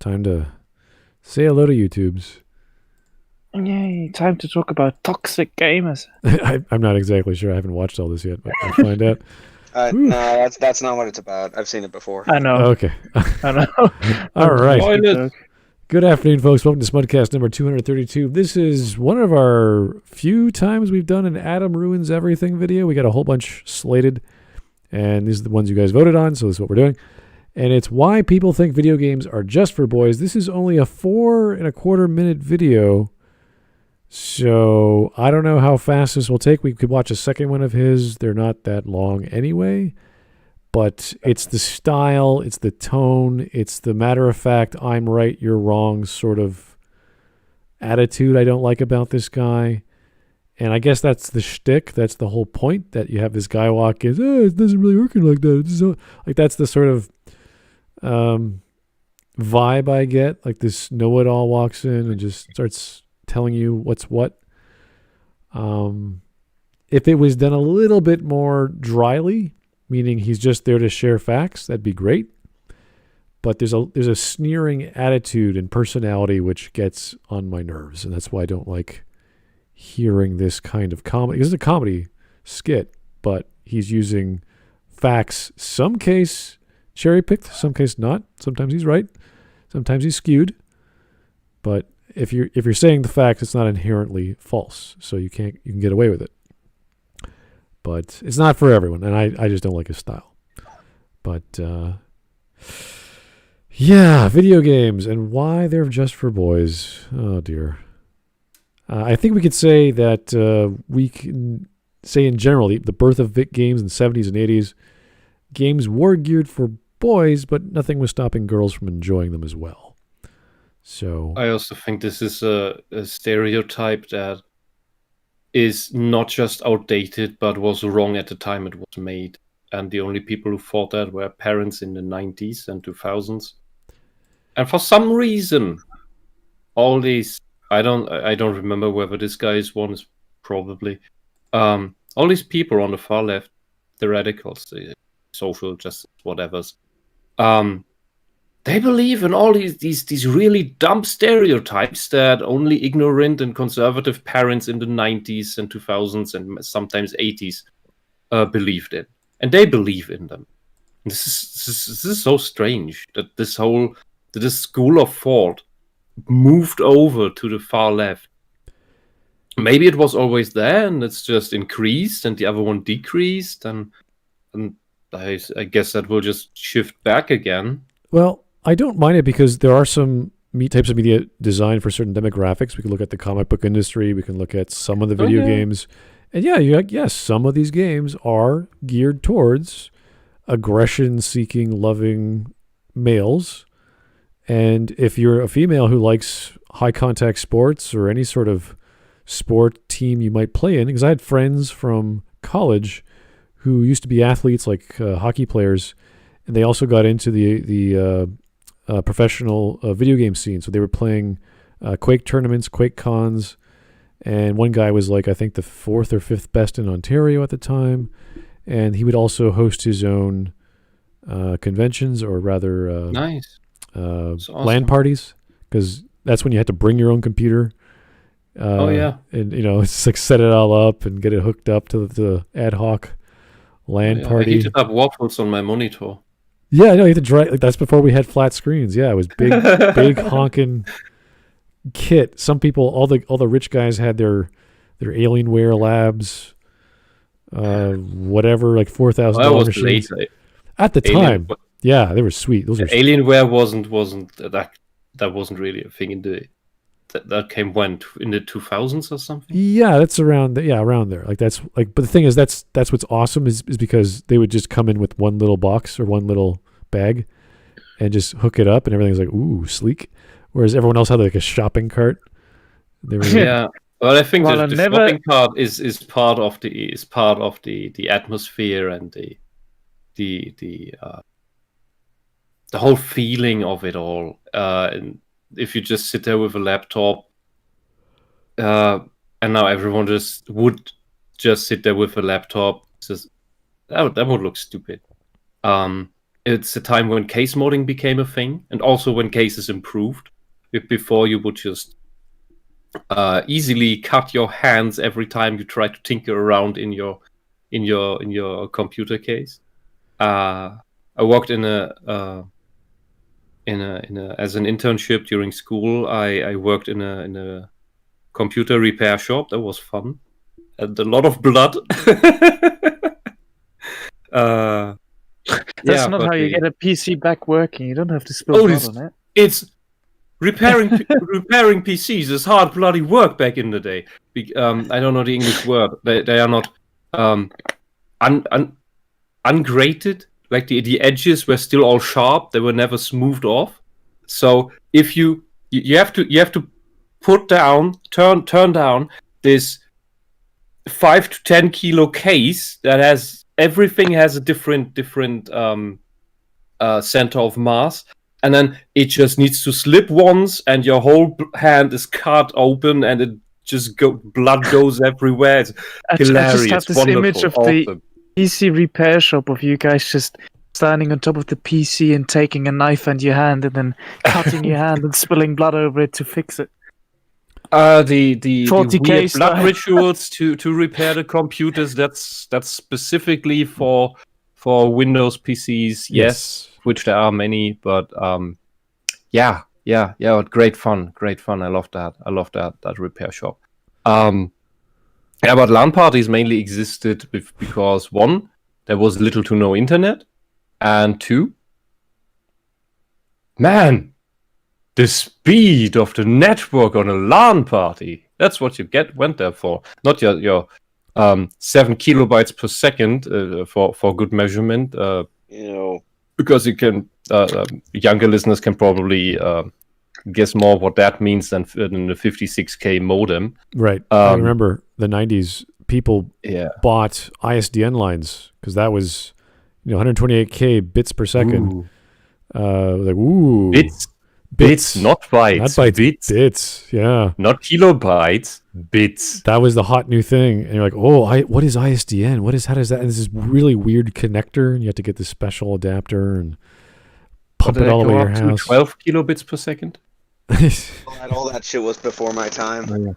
Time to say hello to YouTubes. Yay, time to talk about toxic gamers. I'm not exactly sure. I haven't watched all this yet, but we'll find out. No, that's not what it's about. I've seen it before. I know. Okay. I know. All right. Spoilers. Good afternoon, folks. Welcome to Smudcast number 232. This is one of our few times we've done an Adam Ruins Everything video. We got a whole bunch slated, and these are the ones you guys voted on, so this is what we're doing. And it's why people think video games are just for boys. This is only a 4.25 minute video, so I don't know how fast this will take. We could watch a second one of his. They're not that long anyway. But it's the style, it's the tone, it's the matter-of-fact, I'm right, you're wrong sort of attitude I don't like about this guy. And I guess that's the shtick. That's the whole point, that you have this guy walk in, it doesn't really work like that. It's so, like, that's the sort of vibe I get. Like this know-it-all walks in and just starts telling you what's what. If it was done a little bit more dryly, meaning he's just there to share facts, that'd be great. But there's a sneering attitude and personality which gets on my nerves, and that's why I don't like hearing this kind of comedy. This is a comedy skit, but he's using facts, some case cherry-picked, some case not. Sometimes he's right, sometimes he's skewed. But if you're saying the facts, it's not inherently false, so you can get away with it. But it's not for everyone, and I just don't like his style. But, yeah, video games and why they're just for boys. Oh, dear. I think we could say that we can say in general, the birth of games in the 70s and 80s, games were geared for boys, but nothing was stopping girls from enjoying them as well. So I also think this is a stereotype that is not just outdated, but was wrong at the time it was made. And the only people who thought that were parents in the 90s and 2000s. And for some reason, all these, I don't remember whether this guy is one, is probably, all these people on the far left, the radicals, the social justice, whatevers, they believe in all these really dumb stereotypes that only ignorant and conservative parents in the 90s and 2000s and sometimes 80s believed in. And they believe in them. And this is so strange that this school of thought moved over to the far left. Maybe it was always there and it's just increased and the other one decreased. And I guess that will just shift back again. Well, I don't mind it because there are some types of media designed for certain demographics. We can look at the comic book industry. We can look at some of the video games. And yes, some of these games are geared towards aggression-seeking, loving males. And if you're a female who likes high-contact sports or any sort of sport team you might play in, because I had friends from college who used to be athletes, like hockey players, and they also got into the professional video game scene. So they were playing Quake tournaments, Quake cons, and one guy was like, I think the 4th or 5th best in Ontario at the time, and he would also host his own conventions, or rather nice. Awesome. LAN parties, because that's when you had to bring your own computer. And it's like set it all up and get it hooked up to the ad hoc LAN party. I heated up waffles on my monitor. Yeah, I know. You had to drive. Like, that's before we had flat screens. Yeah, it was big honking kit. Some people, all the rich guys had their Alienware labs, whatever, like $4,000 machines. At the time, yeah, they were sweet. Those were Alienware wasn't that wasn't really a thing in the that came when in the 2000s or something. Yeah, that's around there. Like that's like, but the thing is, that's what's awesome is because they would just come in with one little box or one little bag and just hook it up, and everything's like ooh sleek. Whereas everyone else had like a shopping cart. They were yeah. Well, I think the shopping cart is part of the atmosphere and the whole feeling of it all. And if you just sit there with a laptop, and now everyone would just sit there with a laptop, that would look stupid. it's a time when case modding became a thing, and also when cases improved. Before, you would just easily cut your hands every time you try to tinker around in your computer case. I worked as an internship during school. I worked in a computer repair shop. That was fun, and a lot of blood. That's not how you get a PC back working. You don't have to spill blood on it. It's repairing PCs is hard bloody work back in the day. I don't know the English word. They are not ungrated. Like the edges were still all sharp. They were never smoothed off. So if you have to put down, turn down this 5 to 10 kilo case that has everything has a different center of mass, and then it just needs to slip once, and your whole hand is cut open, and it just blood goes everywhere. It's hilarious. I just have this image of the PC repair shop of you guys just standing on top of the PC and taking a knife in your hand and then cutting your hand and spilling blood over it to fix it. The 40K weird style. blood rituals to repair the computers. That's specifically for Windows PCs. Yes, which there are many, but yeah. Great fun. I love that repair shop. But LAN parties mainly existed because 1, there was little to no internet, and 2, man, the speed of the network on a LAN party. That's what you went there for. Not your 7 kilobytes per second for good measurement. Because you can younger listeners can probably guess more what that means than the 56K modem. Right. I remember the 90s. People bought ISDN lines because that was 128K bits per second. Bits, not bytes. Not bytes, bits. Yeah. Not kilobytes, bits. That was the hot new thing. And you're like, what is ISDN? How does that? And this is really weird connector, and you have to get this special adapter and pump it all the way to your house. 12 kilobits per second? All that shit was before my time. Oh, yeah.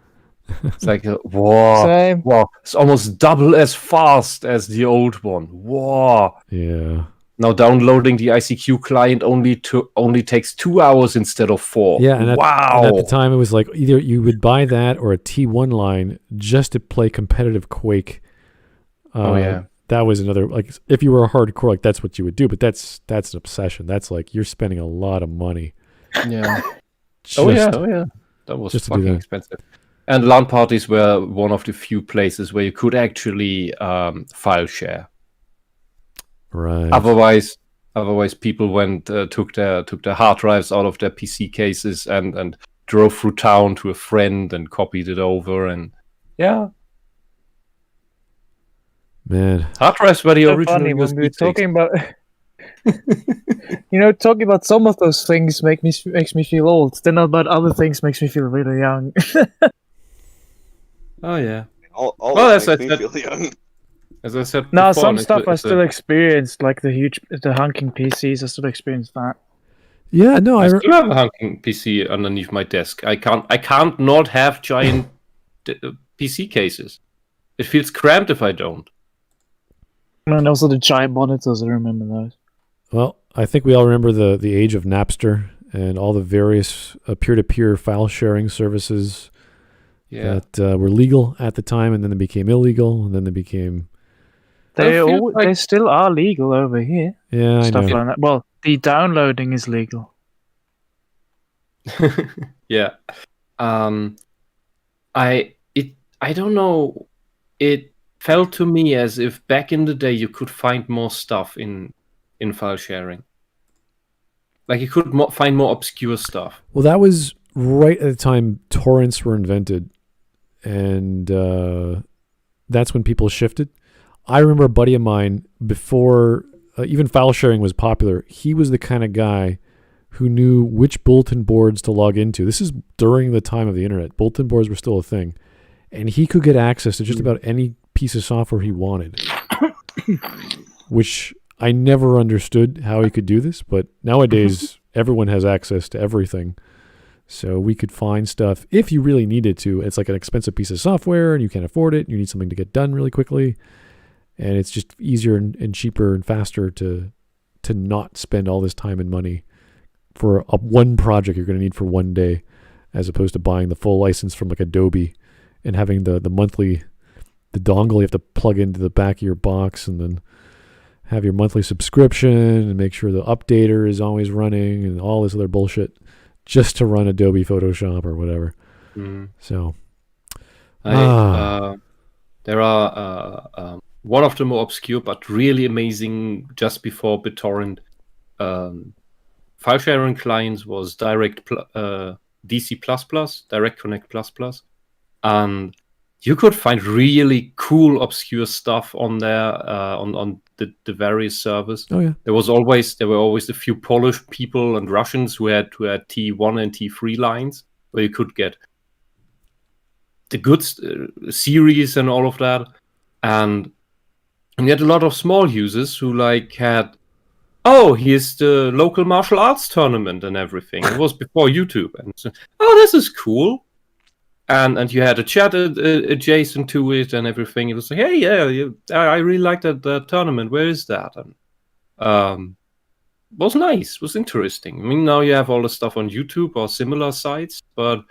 It's like, wow. It's almost double as fast as the old one. Wow. Yeah. Now downloading the ICQ client only takes 2 hours instead of 4. Yeah, and wow. And at the time, it was like either you would buy that or a T1 line just to play competitive Quake. That was another, like, if you were a hardcore, like, that's what you would do. But that's an obsession. That's like you're spending a lot of money. Yeah. That was just fucking expensive. And LAN parties were one of the few places where you could actually file share. Right. Otherwise, people took their hard drives out of their PC cases and drove through town to a friend and copied it over, and man, hard drives were the so original. Funny when we were talking about, talking about some of those things makes me feel old. Then about other things makes me feel really young. Oh yeah. Makes me feel young. As I said, no, some stuff I still experienced, like the hunking PCs. I still experienced that. Yeah, no, I still have a hunking PC underneath my desk. I can't not have giant PC cases. It feels cramped if I don't. And also the giant monitors. I remember those. Well, I think we all remember the age of Napster and all the various peer-to-peer file sharing services that were legal at the time, and then they became illegal, and then they became. They still are legal over here. Yeah, I know. Like that. Well, the downloading is legal. Yeah. I don't know. It felt to me as if back in the day you could find more stuff in file sharing. Like you could find more obscure stuff. Well, that was right at the time torrents were invented, and that's when people shifted. I remember a buddy of mine, before even file sharing was popular, he was the kind of guy who knew which bulletin boards to log into. This is during the time of the internet. Bulletin boards were still a thing. And he could get access to just about any piece of software he wanted, which I never understood how he could do this, but nowadays everyone has access to everything. So we could find stuff if you really needed to. It's like an expensive piece of software and you can't afford it. And you need something to get done really quickly. And it's just easier and cheaper and faster to not spend all this time and money for one project you're going to need for one day, as opposed to buying the full license from like Adobe and having the monthly, the dongle you have to plug into the back of your box and then have your monthly subscription and make sure the updater is always running and all this other bullshit just to run Adobe Photoshop or whatever. So there are one of the more obscure but really amazing just before BitTorrent file sharing clients was DC++, Direct Connect++, and you could find really cool obscure stuff on there on the various servers. Oh yeah, there were always a few Polish people and Russians who had T1 and T3 lines where you could get the good series and all of that, and you had a lot of small users who had, oh, here's the local martial arts tournament and everything. It was before YouTube, and so, oh, this is cool. And you had a chat adjacent to it and everything. It was like, hey, yeah, I really like that tournament. Where is that? And was nice, was interesting. I mean, now you have all the stuff on YouTube or similar sites, but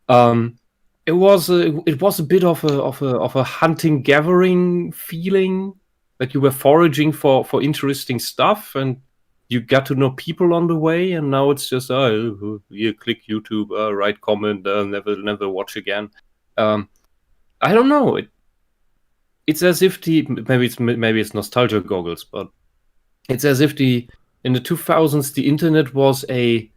it was a bit of a hunting gathering feeling, that you were foraging for interesting stuff and you got to know people on the way. And now it's just you click YouTube, write comment, never watch again. I don't know. It's as if maybe it's nostalgia goggles, but it's as if in the 2000s the internet was a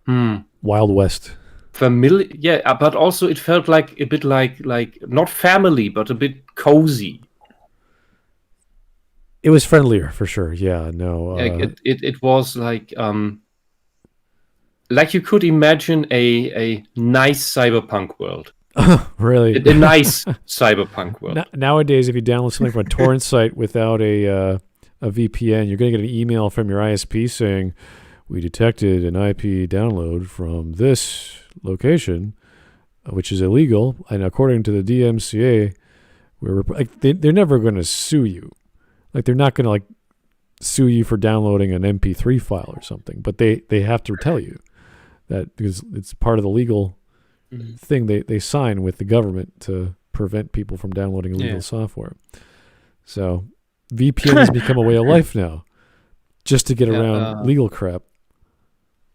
Wild West. Familiar, yeah, but also it felt like a bit like not family, but a bit cozy. It was friendlier for sure. Yeah, no. It was like you could imagine a nice cyberpunk world. Really? A nice cyberpunk world. Nowadays, if you download something from a torrent site without a VPN, you're going to get an email from your ISP saying, "We detected an IP download from this location, which is illegal, and according to the DMCA, they're never going to sue you. Like, they're not going to sue you for downloading an MP3 file or something, but they have to tell you that because it's part of the legal thing they sign with the government to prevent people from downloading illegal software. So VPN has become a way of life now, just to get around legal crap.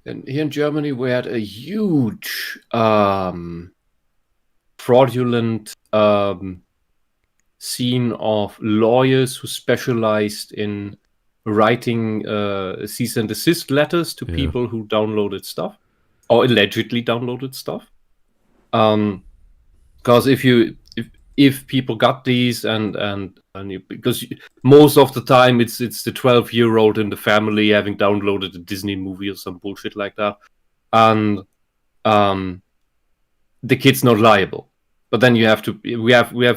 And here in Germany, we had a huge fraudulent scene of lawyers who specialized in writing cease and desist letters to people who downloaded stuff or allegedly downloaded stuff. Because if people got these because most of the time it's the 12-year-old in the family having downloaded a Disney movie or some bullshit like that, and the kid's not liable. But then we have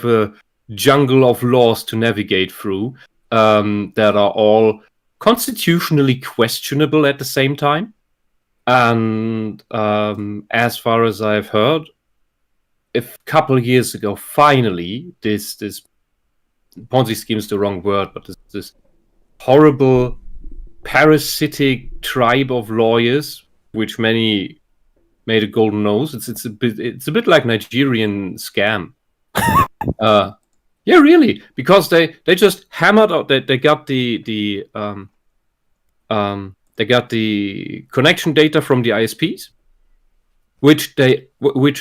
a jungle of laws to navigate through that are all constitutionally questionable at the same time. And as far as I've heard, a couple of years ago, finally, this Ponzi scheme is the wrong word, but this horrible parasitic tribe of lawyers, which many made a golden nose. It's a bit like Nigerian scam. Yeah, really, because they just hammered out. They got the connection data from the ISPs, which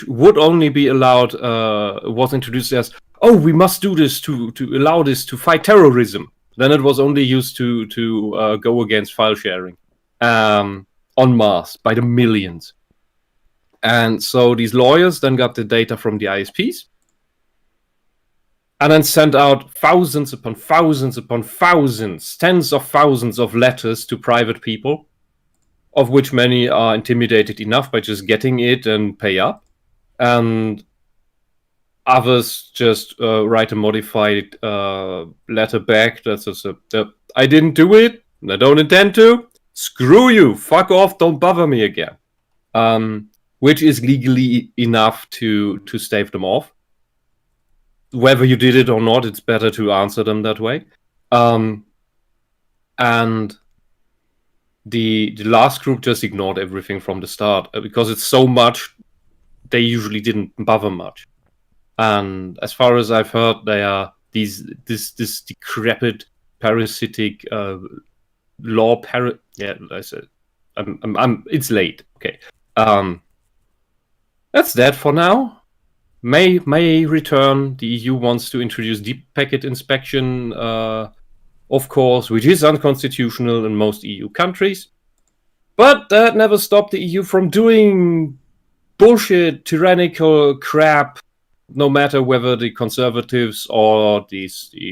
would only be allowed, was introduced as, oh, we must do this to allow this to fight terrorism. Then it was only used to go against file sharing en masse by the millions. And so these lawyers then got the data from the ISPs and then sent out thousands upon thousands upon thousands, tens of thousands of letters to private people, of which many are intimidated enough by just getting it and pay up. And Others just write a modified letter back. That's just I didn't do it. I don't intend to. Screw you. Fuck off. Don't bother me again. Which is legally enough to stave them off. Whether you did it or not, it's better to answer them that way. And the last group just ignored everything from the start because it's so much. They usually didn't bother much. And as far as I've heard, they are this decrepit, parasitic law. Yeah, I said, it's late. Okay, that's that for now. May return. The EU wants to introduce deep packet inspection, of course, which is unconstitutional in most EU countries. But that never stopped the EU from doing bullshit, tyrannical crap, no matter whether the conservatives or the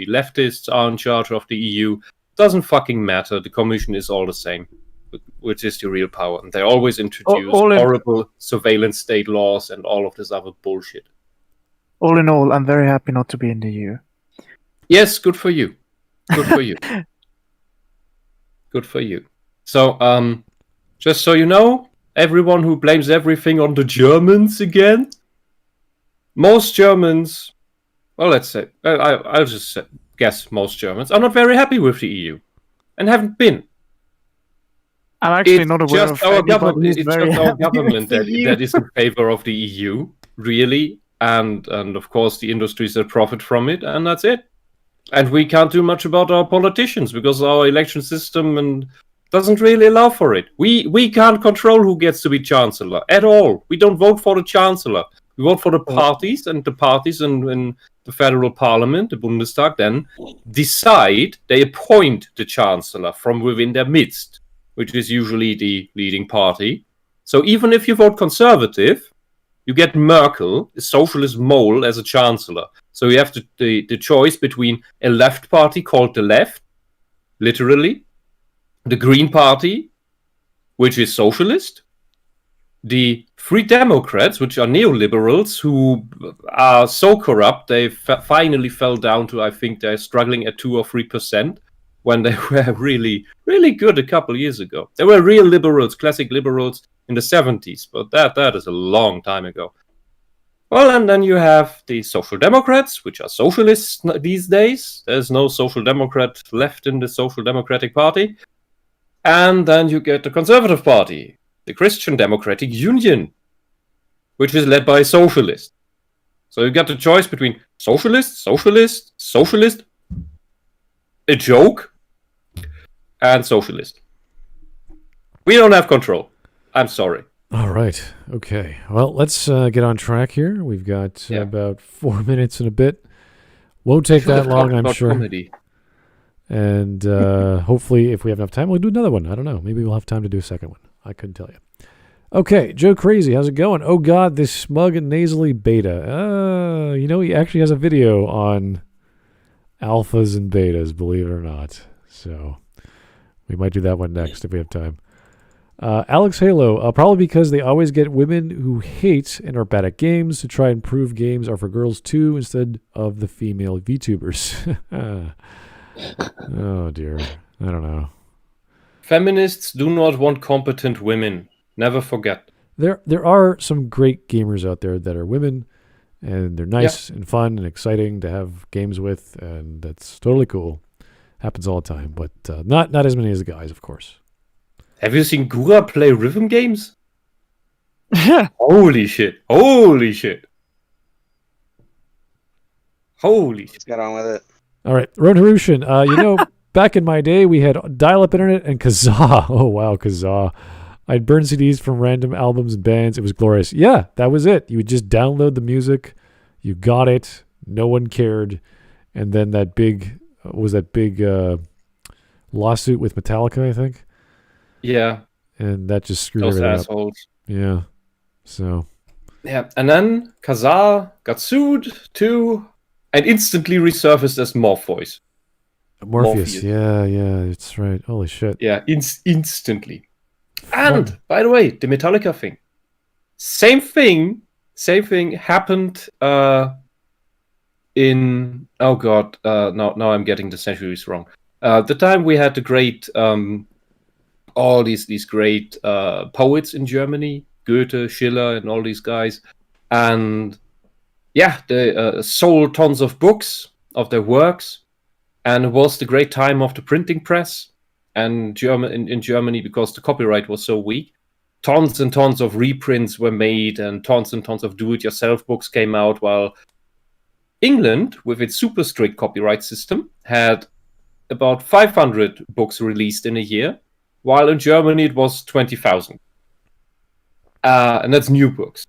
leftists are in charge of the EU. Doesn't fucking matter. The Commission is all the same, which is the real power. And they always introduce horrible surveillance state laws and all of this other bullshit. All in all, I'm very happy not to be in the EU. Yes, good for you. Good for you. Good for you. So, just so you know, everyone who blames everything on the Germans again, most Germans, well, let's say, I'll just guess most Germans are not very happy with the EU and haven't been. I'm actually not aware of anybody who's very just our happy government with the EU. that is in favor of the EU, really, and of course the industries that profit from it, and that's it. And we can't do much about our politicians because our election system doesn't really allow for it. We can't control who gets to be chancellor at all. We don't vote for the chancellor. We vote for the parties, and the parties in the federal parliament, the Bundestag, then decide, they appoint the chancellor from within their midst, which is usually the leading party. So even if you vote conservative, you get Merkel, a socialist mole, as a chancellor. So you have the choice between a left party called the left, literally, the Green Party, which is socialist, the Free Democrats, which are neoliberals, who are so corrupt they finally fell down to, I think they're struggling at 2 or 3%, when they were really, really good a couple of years ago. They were real liberals, classic liberals in the 70s, but that is a long time ago. Well, and then you have the Social Democrats, which are socialists these days. There's no Social Democrat left in the Social Democratic Party. And then you get the Conservative Party, the Christian Democratic Union, which is led by a socialist. So you got the choice between socialist, socialist, socialist, a joke, and socialist. We don't have control. I'm sorry. All right. Okay. Well, let's get on track here. We've got about 4 minutes and a bit. Won't take that long, I'm sure. Comedy. And hopefully, if we have enough time, we'll do another one. I don't know. Maybe we'll have time to do a second one. I couldn't tell you. Okay, Joe Crazy, how's it going? Oh God, this smug and nasally beta. He actually has a video on alphas and betas, believe it or not. So we might do that one next if we have time. Alex Halo, probably because they always get women who hate and are bad at games to try and prove games are for girls too instead of the female VTubers. Oh dear. I don't know. Feminists do not want competent women. Never forget. There are some great gamers out there that are women, and they're nice and fun and exciting to have games with, and that's totally cool. Happens all the time, but not as many as the guys, of course. Have you seen Gura play rhythm games? Yeah. Holy shit. Holy shit. Holy shit. Let's get on with it. All right, Ron Harushin, back in my day, we had dial-up internet and Kazaa. Oh, wow, Kazaa. I'd burn CDs from random albums and bands. It was glorious. Yeah, that was it. You would just download the music. You got it. No one cared. And then that big lawsuit with Metallica, I think. Yeah. And that just screwed those everything assholes. up. Yeah. So. Yeah, and then Kazaa got sued too, and instantly resurfaced as Morpheus. Morpheus. Yeah, it's right. Holy shit. Yeah, instantly. And by the way, the Metallica thing. Same thing happened now I'm getting the centuries wrong. The time we had the great all these great poets in Germany, Goethe, Schiller, and all these guys, and they sold tons of books of their works, and it was the great time of the printing press. And in Germany, because the copyright was so weak, tons and tons of reprints were made, and tons of do-it-yourself books came out, while England, with its super strict copyright system, had about 500 books released in a year, while in Germany it was 20,000. And that's new books.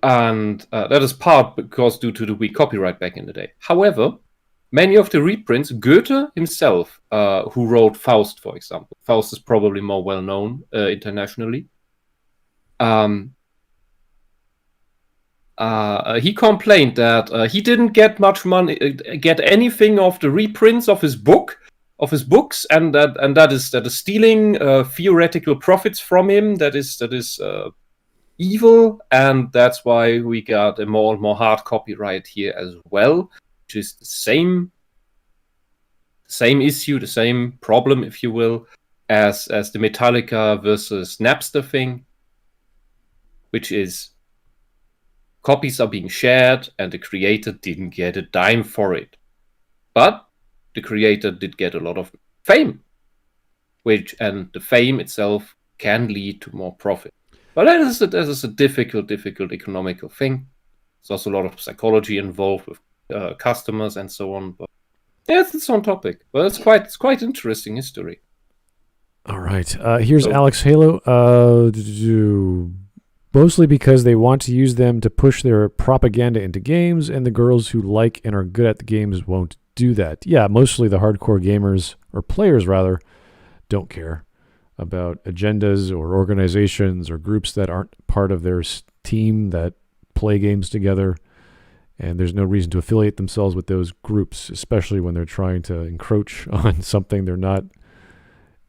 And that is part because due to the weak copyright back in the day. However, many of the reprints, Goethe himself, who wrote Faust, for example. Faust is probably more well-known internationally. He complained that he didn't get much money, get anything of the reprints of his books, and that is stealing theoretical profits from him. That is evil, and that's why we got a more and more hard copyright here as well, which is the same issue, the same problem, if you will, as the Metallica versus Napster thing, which is copies are being shared and the creator didn't get a dime for it. But the creator did get a lot of fame, and the fame itself can lead to more profit. But that is a difficult economical thing. There's also a lot of psychology involved with customers and so on. But it's on topic. But it's quite interesting history. All right. Here's Alex Halo. Mostly because they want to use them to push their propaganda into games, and the girls who like and are good at the games won't do that. Yeah, mostly the hardcore gamers, or players rather, don't care about agendas or organizations or groups that aren't part of their team that play games together. And there's no reason to affiliate themselves with those groups, especially when they're trying to encroach on something they're not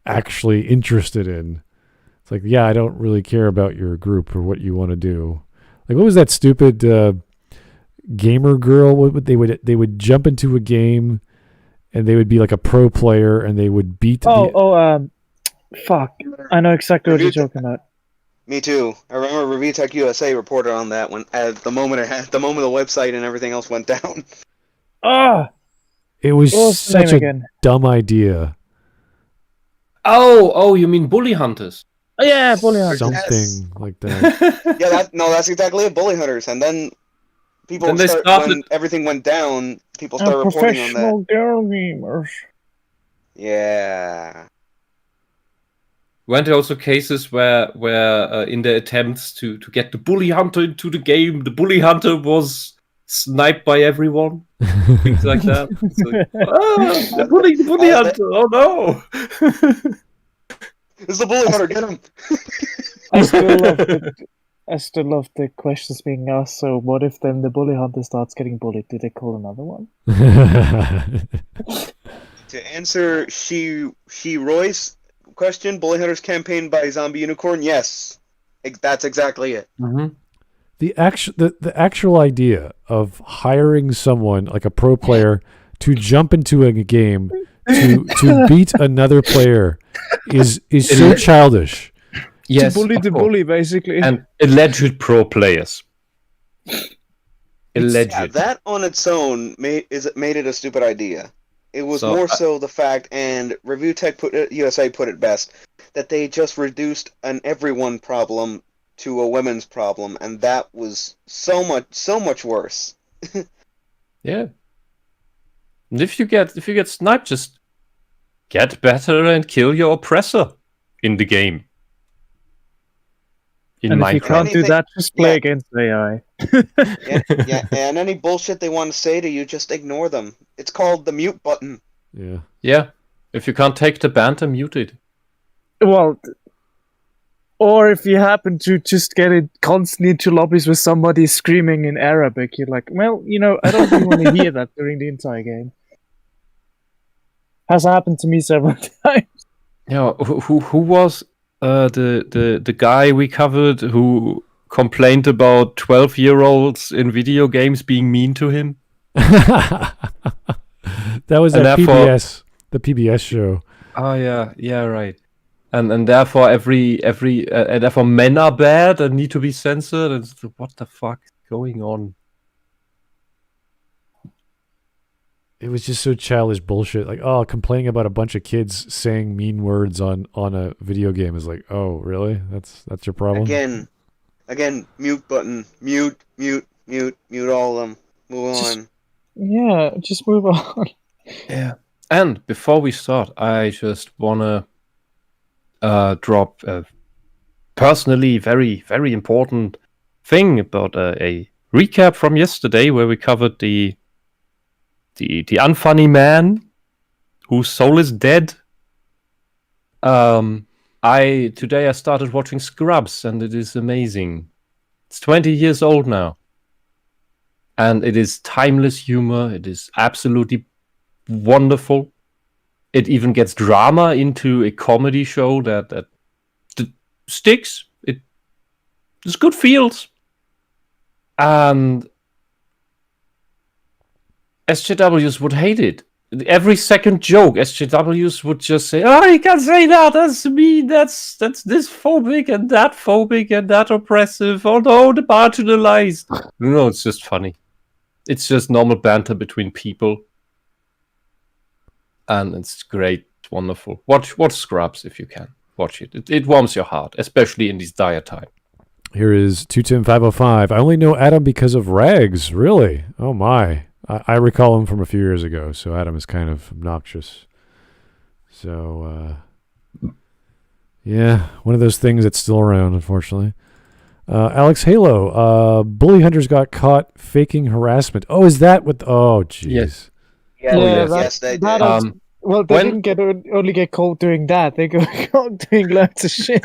actually interested in. It's like, yeah, I don't really care about your group or what you want to do. Like, what was that stupid gamer girl? They would jump into a game, and they would be like a pro player, and they would beat. Fuck! I know exactly what you're talking about. Me too. I remember Review Tech USA reported on that when at the moment the website and everything else went down. It was such a dumb idea. Oh, you mean Bully Hunters? Oh, yeah, Bully Hunters. Something like that. Yeah, that's exactly it, Bully Hunters. And then when everything went down, people started reporting on that. Professional girl gamers. Yeah. Weren't there also cases where in the attempts to get the Bully Hunter into the game, the Bully Hunter was sniped by everyone? Things like that. It's like, the Bully Hunter! Oh no! It's the Bully Hunter, get him! I still love the questions being asked. So what if then the Bully Hunter starts getting bullied? Do they call another one? To answer She Roy's question, Bully Hunters campaign by Zombie Unicorn, yes. That's exactly it. Mm-hmm. The actual idea of hiring someone like a pro player to jump into a game to beat another player is so childish. Yes, to bully the bully, basically. And alleged pro players. Alleged. Yeah, that on its own made it a stupid idea. It was more so the fact, and Review Tech USA put it best, that they just reduced an everyone problem to a women's problem, and that was so much worse. Yeah. And if you get sniped, just get better and kill your oppressor in the game. And if you can't do that, just play against AI. yeah, and any bullshit they want to say to you, just ignore them. It's called the mute button. Yeah. Yeah. If you can't take the banter, mute it. Well, or if you happen to just get it constantly into lobbies with somebody screaming in Arabic, you're like, well, I don't really want to hear that during the entire game. Has happened to me several times. Yeah, who was the guy we covered who complained about 12-year-olds in video games being mean to him? That was And that therefore- PBS, the PBS show. Oh yeah, right. And therefore therefore men are bad and need to be censored. And what the fuck is going on? It was just so childish bullshit. Like, complaining about a bunch of kids saying mean words on a video game is like, oh, really? That's your problem? Again, mute button. Mute all of them. Move on. Yeah, just move on. Yeah. And before we start, I just wanna drop a personally very, very important thing about a recap from yesterday where we covered the unfunny man whose soul is dead. Today I started watching Scrubs and it is amazing. It's 20 years old now. And it is timeless humor. It is absolutely wonderful. It even gets drama into a comedy show that sticks. It's good feels. And SJWs would hate it. Every second joke, SJWs would just say, "Oh, you can't say that. That's mean. That's this phobic and that oppressive. Oh no, the marginalized." No, it's just funny. It's just normal banter between people, and it's great. It's wonderful. Watch Scrubs if you can. Watch it. It warms your heart, especially in these dire times. Here is 2Tim505. I only know Adam because of Rags. Really? Oh my. I recall him from a few years ago, so Adam is kind of obnoxious. So, yeah, one of those things that's still around, unfortunately. Alex Halo, Bully Hunters got caught faking harassment. Oh, is that what? Oh, jeez. Yes. Yes, they did. Well, they didn't only get caught doing that. They got caught doing lots of shit.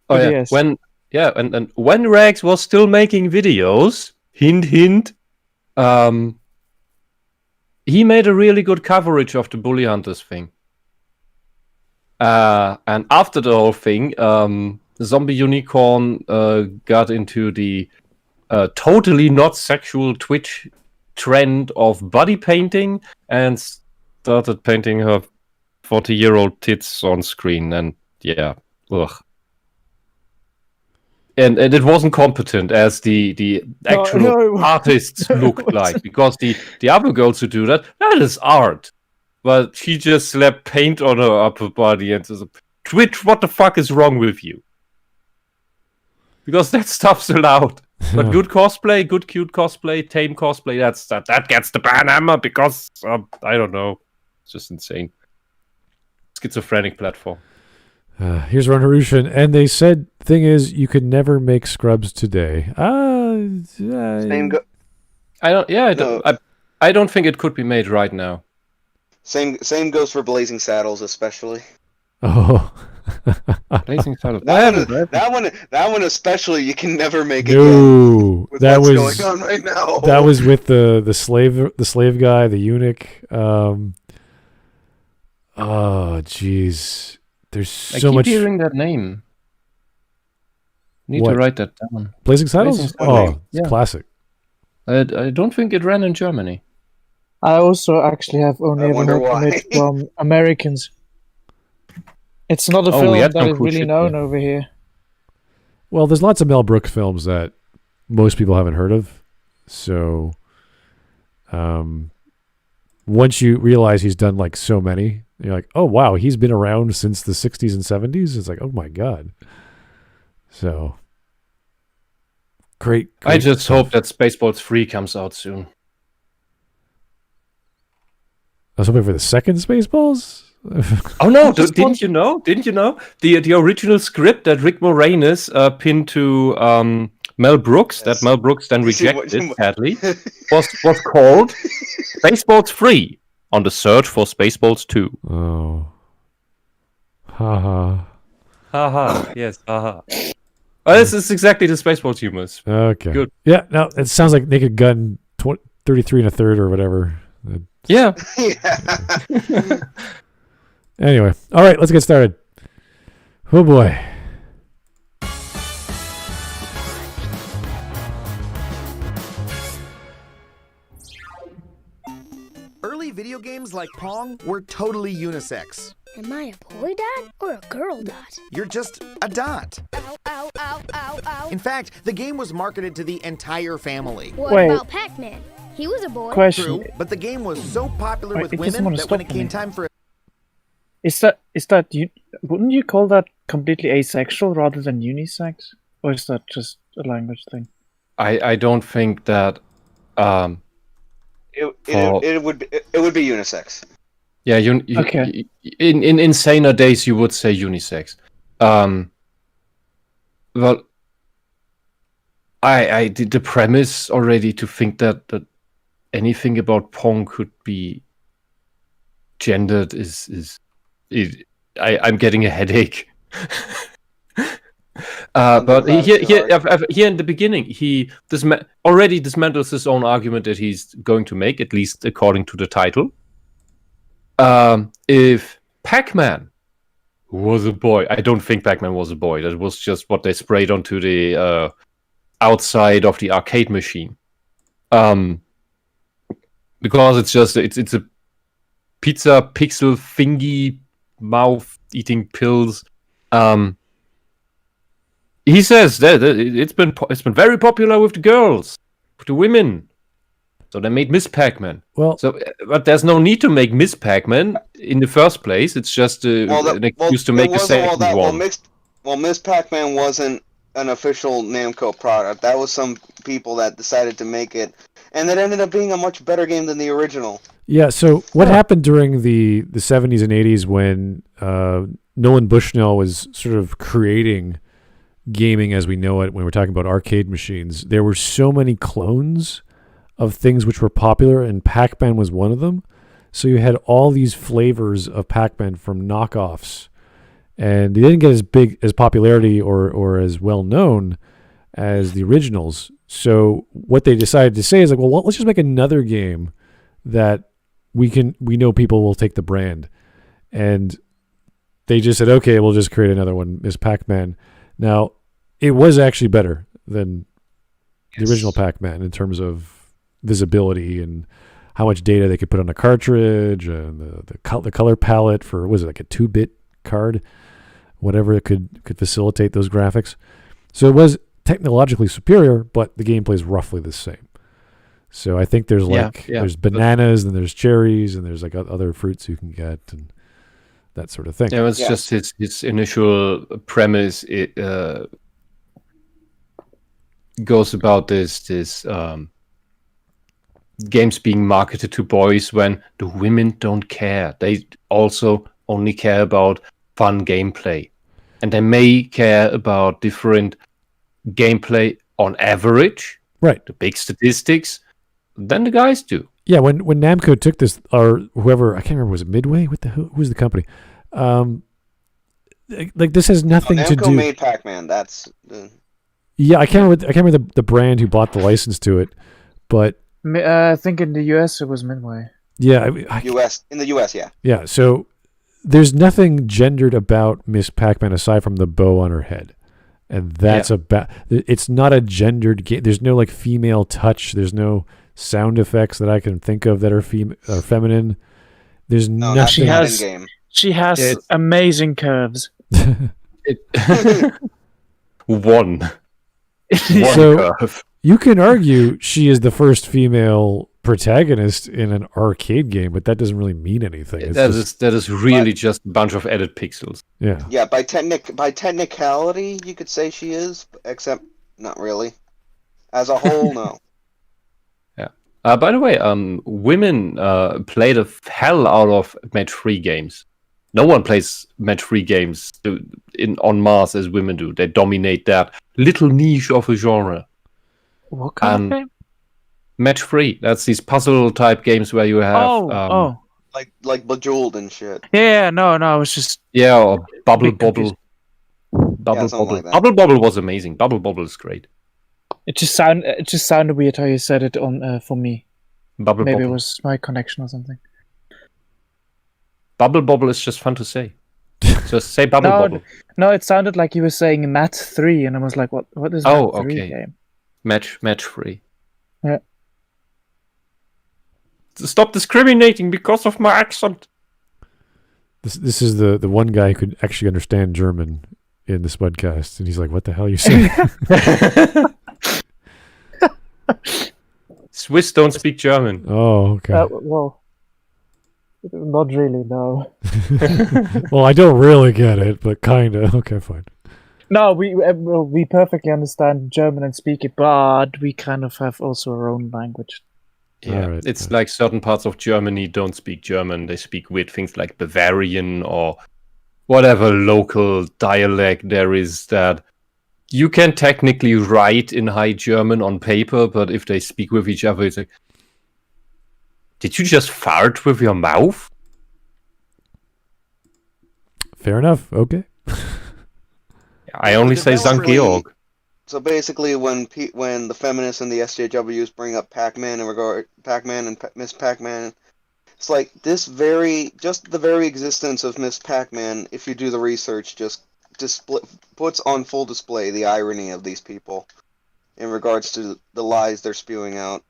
Oh yeah. Yes. And when Rags was still making videos, hint hint, he made a really good coverage of the Bully Hunters thing. And after the whole thing, Zombie Unicorn got into the totally not sexual Twitch trend of body painting and started painting her 40-year-old tits on screen. And yeah, ugh. And it wasn't competent as the actual artists looked like, because the other girls who do that is art. But she just slapped paint on her upper body and says, "Twitch, what the fuck is wrong with you?" Because that stuff's allowed. But good cosplay, good cute cosplay, tame cosplay, that gets the ban hammer because I don't know. It's just insane. Schizophrenic platform. Here's Ron Harushan, and they said, thing is, you could never make Scrubs today. Same I don't think it could be made right now. Same goes for Blazing Saddles, especially. Oh. Blazing Saddles. That one especially, you can never make again. No, With that what's was going on right now. That was with the slave guy, the eunuch. Oh, jeez. There's so much. I keep hearing that name. Need What? to write that down. Blazing Saddles? Blazing Saddles. Oh, it's classic. I don't think it ran in Germany. I also actually have only I ever wonder heard why. from it from Americans. It's not a Oh, film we had that some is cool really shit, known yeah. over here. Well, there's lots of Mel Brooks films that most people haven't heard of. So, once you realize he's done like so many, you're like, oh wow, he's been around since the 60s and 70s. It's like, oh my god. So, great. I just hope that Spaceballs 3 comes out soon. I was hoping for the second Spaceballs. Oh no! Didn't you know? The original script that Rick Moranis pinned to Mel Brooks, that Mel Brooks then rejected, sadly, was called Spaceballs 3 on the search for Spaceballs 2. Oh. Haha. Haha. Yes. Haha. Oh, this is exactly the Spaceballs humor. Okay. Good. Yeah. No, it sounds like Naked Gun 33 1/3 or whatever. Yeah. Yeah. Anyway, all right, let's get started. Oh boy. like Pong were totally unisex. Am I a boy dot or a girl dot? You're just a dot. Ow, ow, ow, ow, ow. In fact, the game was marketed to the entire family. What Wait. about Pac-Man? He was a boy. Question. True, but the game was so popular Wait, with it doesn't women wanna that when stop it came me. time for Is that you? Wouldn't you call that completely asexual rather than unisex, or is that just a language thing? I don't think that. It would be unisex. Yeah, Okay. In saner days you would say unisex. Well, I did the premise already to think that anything about Pong could be gendered I'm getting a headache. But here in the beginning, he already dismantles his own argument that he's going to make, at least according to the title. If Pac-Man was a boy, I don't think Pac-Man was a boy. That was just what they sprayed onto the outside of the arcade machine. Because it's a pizza pixel thingy mouth eating pills. He says that it's been very popular with the girls, with the women. So they made Miss Pac-Man. Well, But there's no need to make Miss Pac-Man in the first place. It's just an excuse to make a second one. Miss Pac-Man wasn't an official Namco product. That was some people that decided to make it, and it ended up being a much better game than the original. yeah. So what happened during the 70s and 80s when Nolan Bushnell was sort of creating gaming as we know it, when we're talking about arcade machines, there were so many clones of things which were popular, and Pac-Man was one of them. So you had all these flavors of Pac-Man from knockoffs, and they didn't get as popularity or as well known as the originals. So what they decided to say is like, well, let's just make another game that we know people will take the brand, and they just said, okay, we'll just create another one, Miss Pac-Man. Now, it was actually better than the original Pac-Man in terms of visibility and how much data they could put on a cartridge, and the color palette for, was it like a 2-bit card, whatever it could facilitate those graphics. So it was technologically superior, but the gameplay is roughly the same. So I think there's there's bananas and there's cherries and there's like other fruits you can get and that sort of thing. Yeah, it's just his initial premise. It goes about this games being marketed to boys when the women don't care. They also only care about fun gameplay, and they may care about different gameplay on average, right? The big statistics than the guys do. Yeah, when Namco took this, or whoever, I can't remember, was it Midway? Who was the company? Like this has nothing to do. Namco made Pac-Man. That's yeah. I can't remember the brand who bought the license to it, but I think in the US it was Midway. yeah, in the US, yeah. Yeah, so there's nothing gendered about Miss Pac-Man aside from the bow on her head, and that's about. It's not a gendered game. There's no like female touch. There's no sound effects that I can think of that are feminine. There's nothing. She has amazing curves. One so curve. You can argue she is the first female protagonist in an arcade game, but that doesn't really mean anything. That is really just a bunch of edit pixels. Yeah. Yeah, by technicality, you could say she is, except not really. As a whole, no. Yeah. By the way, women play the hell out of match-3 games. No one plays match-3 games en masse as women do. They dominate that little niche of a genre. What kind of game? Match-3. That's these puzzle-type games where you have... Like Bejeweled and shit. Yeah, no, I was just... Yeah, or Bubble Bobble. Like Bubble Bobble was amazing. Bubble Bobble is great. It just sounded weird how you said it on for me. Maybe it was my connection or something. Bubble Bobble is just fun to say. Just say Bubble Bobble. No, it sounded like you were saying Mat 3, and I was like, what is Mat 3 game? Match 3. Yeah. stop discriminating because of my accent. This is the one guy who could actually understand German in the Smudcast, and he's like, "What the hell are you saying?" Swiss don't speak German. Oh, okay. Well, not really, no. Well, I don't really get it, but kind of. Okay, fine. No, we perfectly understand German and speak it, but we kind of have also our own language. Yeah, Alright, it's like certain parts of Germany don't speak German. They speak weird things like Bavarian or whatever local dialect there is that you can technically write in High German on paper, but if they speak with each other, it's like, did you just fart with your mouth? Fair enough. Okay. I only say St. Georg. So basically, when the feminists and the SJWs bring up Pac-Man and Miss Pac-Man, it's like just the very existence of Miss Pac-Man, if you do the research, just puts on full display the irony of these people in regards to the lies they're spewing out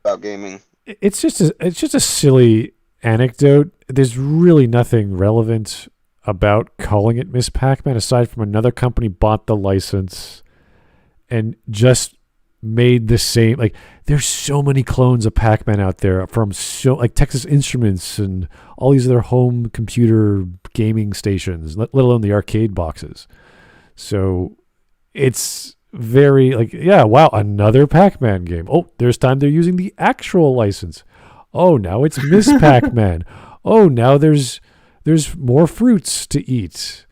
about gaming. It's just a silly anecdote. There's really nothing relevant about calling it Miss Pac-Man aside from another company bought the license and just made the same. Like, there's so many clones of Pac-Man out there from like Texas Instruments and all these other home computer gaming stations, let alone the arcade boxes. So it's very like, yeah, wow, another Pac-Man game. Oh, there's time they're using the actual license. Oh, now it's Miss Pac-Man. Oh, now there's more fruits to eat.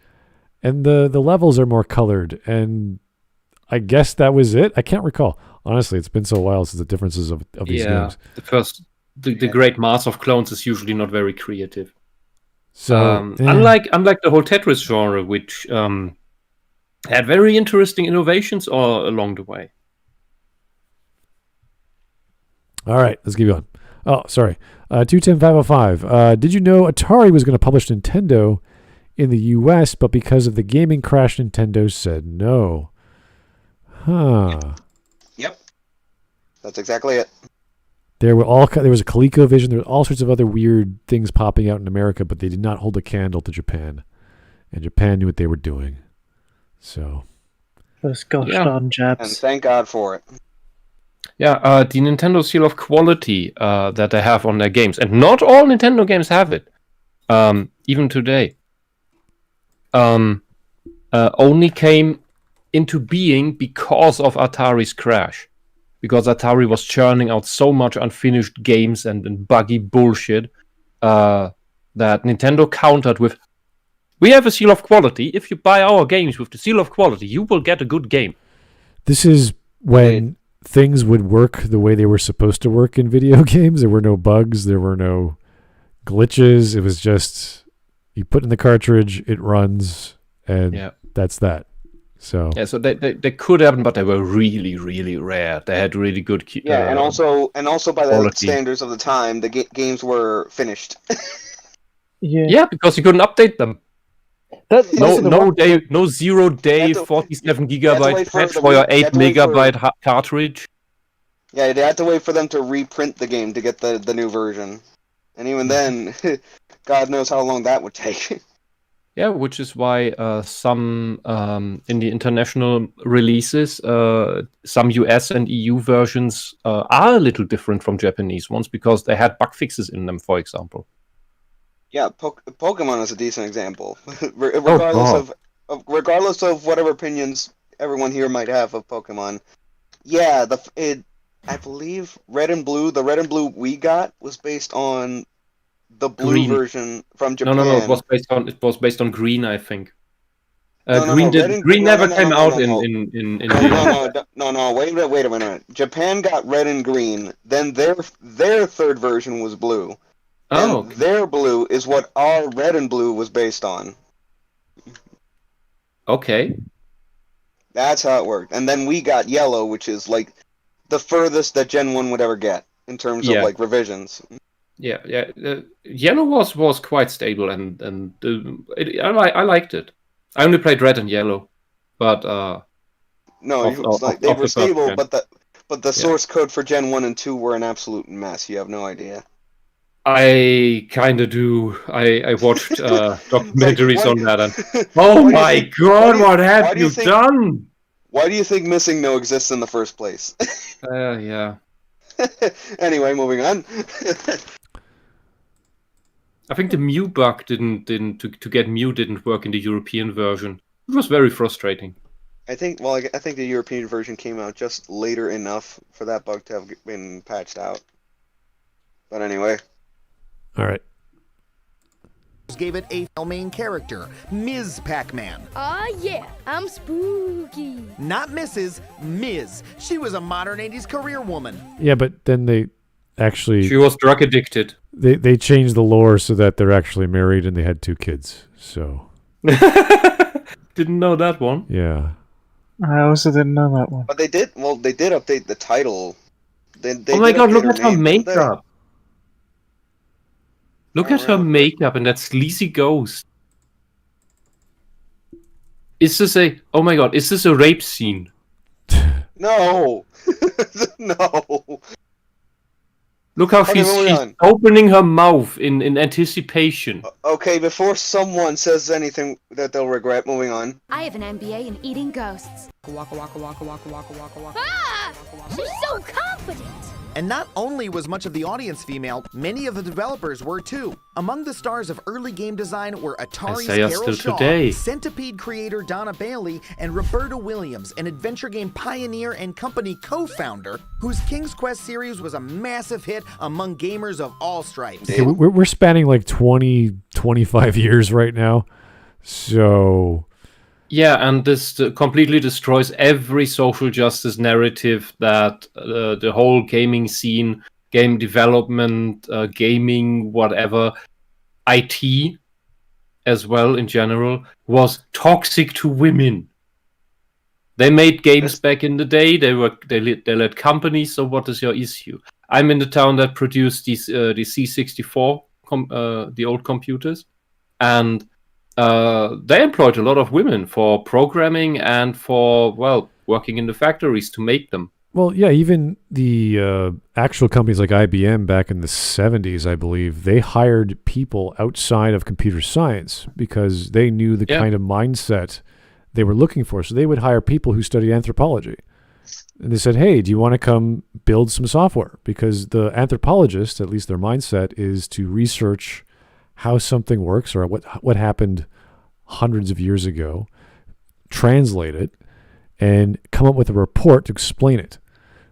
And the levels are more colored. And I guess that was it. I can't recall. Honestly, it's been so while since the differences of these games. The great mass of clones is usually not very creative. So unlike the whole Tetris genre, which had very interesting innovations all along the way. All right, let's keep going. Oh, sorry. 210505. Did you know Atari was going to publish Nintendo in the U.S., but because of the gaming crash, Nintendo said no? Huh. Yep. That's exactly it. There was a ColecoVision. There were all sorts of other weird things popping out in America, but they did not hold a candle to Japan, and Japan knew what they were doing. So, those gosh darn Japs. And thank God for it. Yeah, the Nintendo seal of quality that they have on their games, and not all Nintendo games have it, even today, only came into being because of Atari's crash. Because Atari was churning out so much unfinished games and buggy bullshit that Nintendo countered with, we have a seal of quality. If you buy our games with the seal of quality, you will get a good game. This is when things would work the way they were supposed to work in video games. There were no bugs. There were no glitches. It was just, you put in the cartridge, it runs, and that's that. So they could happen, but they were really, really rare. They had really good and also by the standards of the time, the games were finished. Yeah, because you couldn't update them. No 0 day 47 gigabyte patch for your 8 megabyte cartridge. Yeah, they had to wait for them to reprint the game to get the new version, and even then, God knows how long that would take. Yeah, which is why some in the international releases, some US and EU versions are a little different from Japanese ones because they had bug fixes in them, for example. Yeah, Pokemon is a decent example. Regardless of whatever opinions everyone here might have of Pokemon. Yeah, I believe the Red and Blue we got was based on the blue version from Japan. No, it was based on Green, I think. Green never came out in No, wait a minute. Japan got Red and Green, then their third version was Blue. And their Blue is what our Red and Blue was based on. Okay. That's how it worked. And then we got Yellow, which is like the furthest that Gen 1 would ever get in terms of like revisions. Yeah. Yellow was quite stable, and I liked it. I only played Red and Yellow, but they were stable, but the source code for Gen 1 and 2 were an absolute mess. You have no idea. I kind of do. I watched documentaries on that, and Why oh do you my think- god, what why have do you you think- done? Why do you think Missing No exists in the first place? Yeah. Anyway, moving on. I think the Mew bug didn't to get Mew didn't work in the European version. It was very frustrating. I think the European version came out just later enough for that bug to have been patched out. But anyway. All right. Gave it a main character, Ms. Pac-Man. Aw, yeah, I'm spooky. Not Mrs., Ms. She was a modern 80s career woman. Yeah, but then they actually She was drug addicted. they changed the lore so that they're actually married and they had 2 kids. So Didn't know that one. yeah. I also didn't know that one. But they did update the title. They Oh my did god, update look her at her name, didn't they? makeup. Look Oh, at her really? makeup and that sleazy ghost. Is this a rape scene? No. No. Look how Okay, she's moving on. opening her mouth in anticipation. Okay, before someone says anything that they'll regret, moving on. I have an MBA in eating ghosts. Ah! She's so confident. And not only was much of the audience female, many of the developers were too. Among the stars of early game design were Atari's Isaiah Carol still Shaw, today. Centipede creator Donna Bailey, and Roberta Williams, an adventure game pioneer and company co-founder, whose King's Quest series was a massive hit among gamers of all stripes. Okay, we're spanning like 20, 25 years right now. So Yeah, and this completely destroys every social justice narrative that the whole gaming scene, game development, gaming, whatever, IT as well in general, was toxic to women. They made games back in the day. They led companies. So what is your issue? I'm in the town that produced these the C64, the old computers, and they employed a lot of women for programming and for, well, working in the factories to make them. well, yeah, even the actual companies like IBM back in the 70s, I believe, they hired people outside of computer science because they knew the Yeah. kind of mindset they were looking for. So they would hire people who studied anthropology. And they said, hey, do you want to come build some software? Because the anthropologist, at least their mindset, is to research how something works or what happened hundreds of years ago, translate it, and come up with a report to explain it.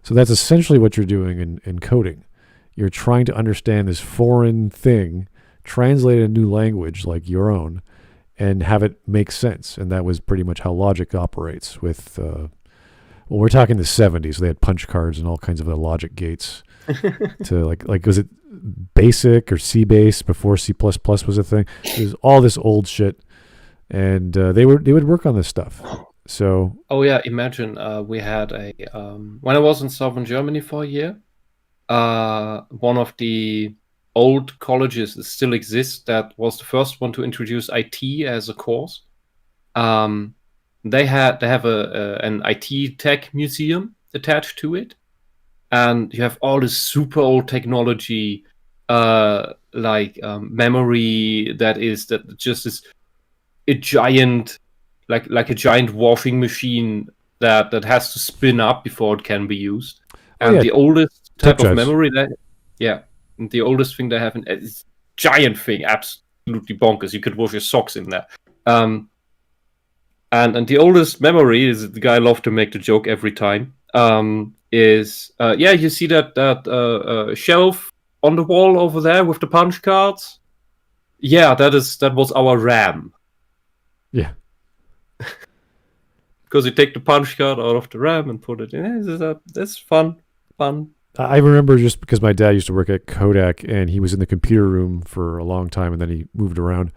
So that's essentially what you're doing in coding. You're trying to understand this foreign thing, translate it in a new language like your own, and have it make sense. And that was pretty much how logic operates with, well, we're talking the 70s. They had punch cards and all kinds of other logic gates to like was it BASIC or C-Base before C++ was a thing? It was all this old shit. And they would work on this stuff. So Oh yeah, imagine we had a when I was in southern Germany for a year, one of the old colleges that still exist that was the first one to introduce IT as a course. They have an IT tech museum attached to it, and you have all this super old technology, memory that just is a giant, like a giant washing machine that has to spin up before it can be used. And yeah. the oldest type Tech of drives. memory the oldest thing they have is giant thing, absolutely bonkers. You could wash your socks in there. And the oldest memory is, the guy loved to make the joke every time. You see that shelf on the wall over there with the punch cards? Yeah, that was our RAM. yeah. Because you take the punch card out of the RAM and put it in. That's fun. I remember just because my dad used to work at Kodak and he was in the computer room for a long time and then he moved around.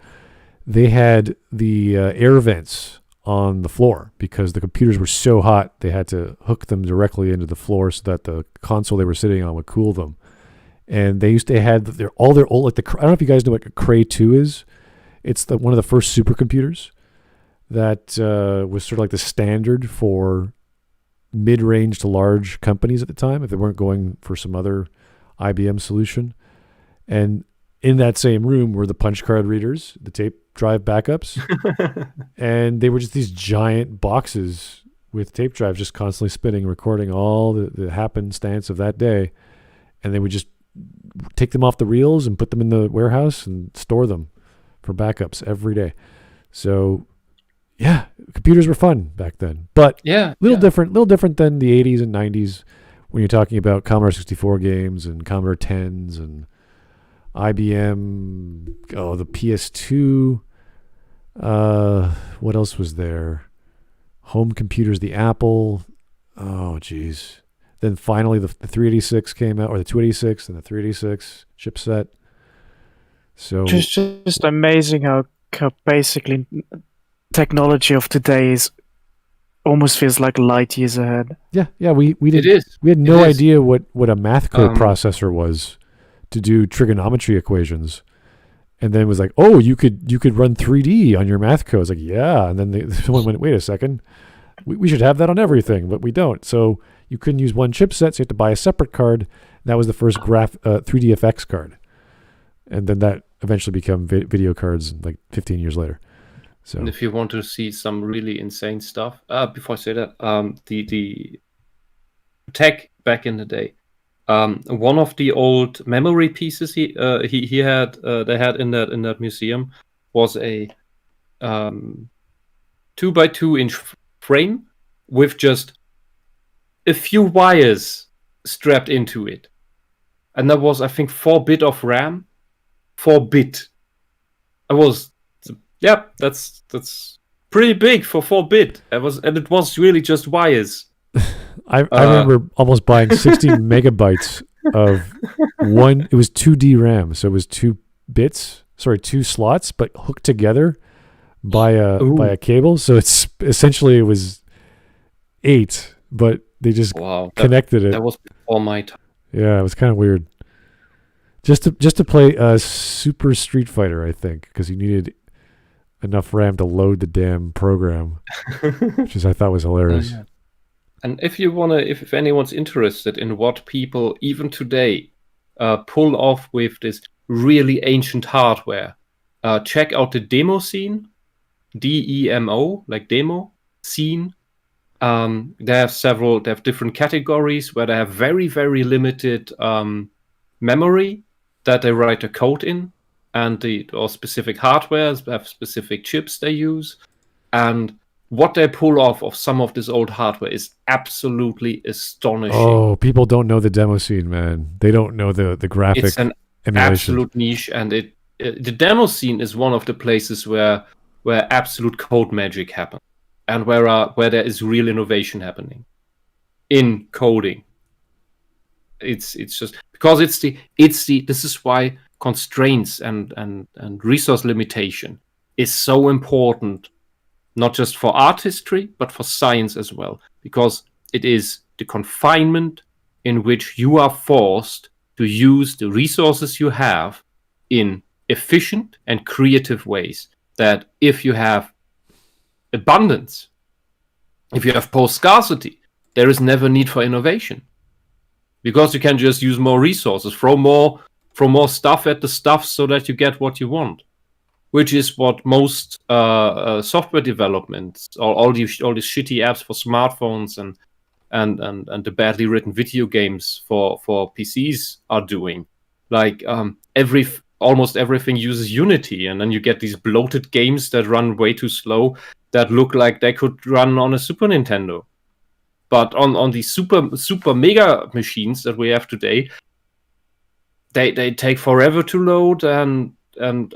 They had the air vents on the floor because the computers were so hot they had to hook them directly into the floor so that the console they were sitting on would cool them. And they had all their old, like I don't know if you guys know what a Cray 2 is. It's one of the first supercomputers that was sort of like the standard for mid-range to large companies at the time if they weren't going for some other IBM solution. And in that same room were the punch card readers, the tape drive backups, and they were just these giant boxes with tape drives just constantly spinning, recording all the happenstance of that day. And they would just take them off the reels and put them in the warehouse and store them for backups every day. So, yeah, computers were fun back then, but little different than the 80s and 90s when you're talking about Commodore 64 games and Commodore 10s and IBM, the PS2. What else was there? Home computers, the Apple. Oh, geez. Then finally the 386 came out, or the 286 and the 386 chipset. So just amazing how basically technology of today is almost feels like light years ahead. Yeah. We had no idea what a math code processor was to do trigonometry equations, and then it was like, oh, you could run 3D on your math code. It's like, yeah, and then someone went, wait a second, we should have that on everything, but we don't. So you couldn't use one chipset, so you had to buy a separate card. That was the first 3DFX card, and then that eventually became video cards like 15 years later. So, and if you want to see some really insane stuff, before I say that, the tech back in the day, one of the old memory pieces he had they had in that museum was a 2x2 inch frame with just a few wires strapped into it, and that was, I think, 4-bit of RAM. 4-bit. That's pretty big for 4-bit. It was really just wires. I remember almost buying 60 megabytes of one. It was 2D RAM, so it was 2 slots, but hooked together by a cable. So it's essentially, it was 8, but they just connected it. That was before my time. Yeah, it was kind of weird. Just to play Super Street Fighter, I think, because you needed enough RAM to load the damn program, which I thought was hilarious. Yeah. And if you if anyone's interested in what people even today pull off with this really ancient hardware, check out the demo scene, DEMO, like demo scene. They have different categories where they have very, very limited memory that they write a code in, and or specific hardware have specific chips they use, and what they pull off of some of this old hardware is absolutely astonishing. Oh, people don't know the demo scene, man. They don't know the graphic. It's an absolute niche, and the demo scene is one of the places where absolute code magic happens, and where there is real innovation happening in coding. It's just because this is why constraints and resource limitation is so important, not just for art history, but for science as well, because it is the confinement in which you are forced to use the resources you have in efficient and creative ways. That if you have abundance, if you have post-scarcity, there is never need for innovation, because you can just use more resources, throw more stuff at the stuff so that you get what you want. Which is what most software development, all these shitty apps for smartphones and the badly written video games for PCs are doing. Like almost everything uses Unity, and then you get these bloated games that run way too slow that look like they could run on a Super Nintendo. But on these super mega machines that we have today, they take forever to load and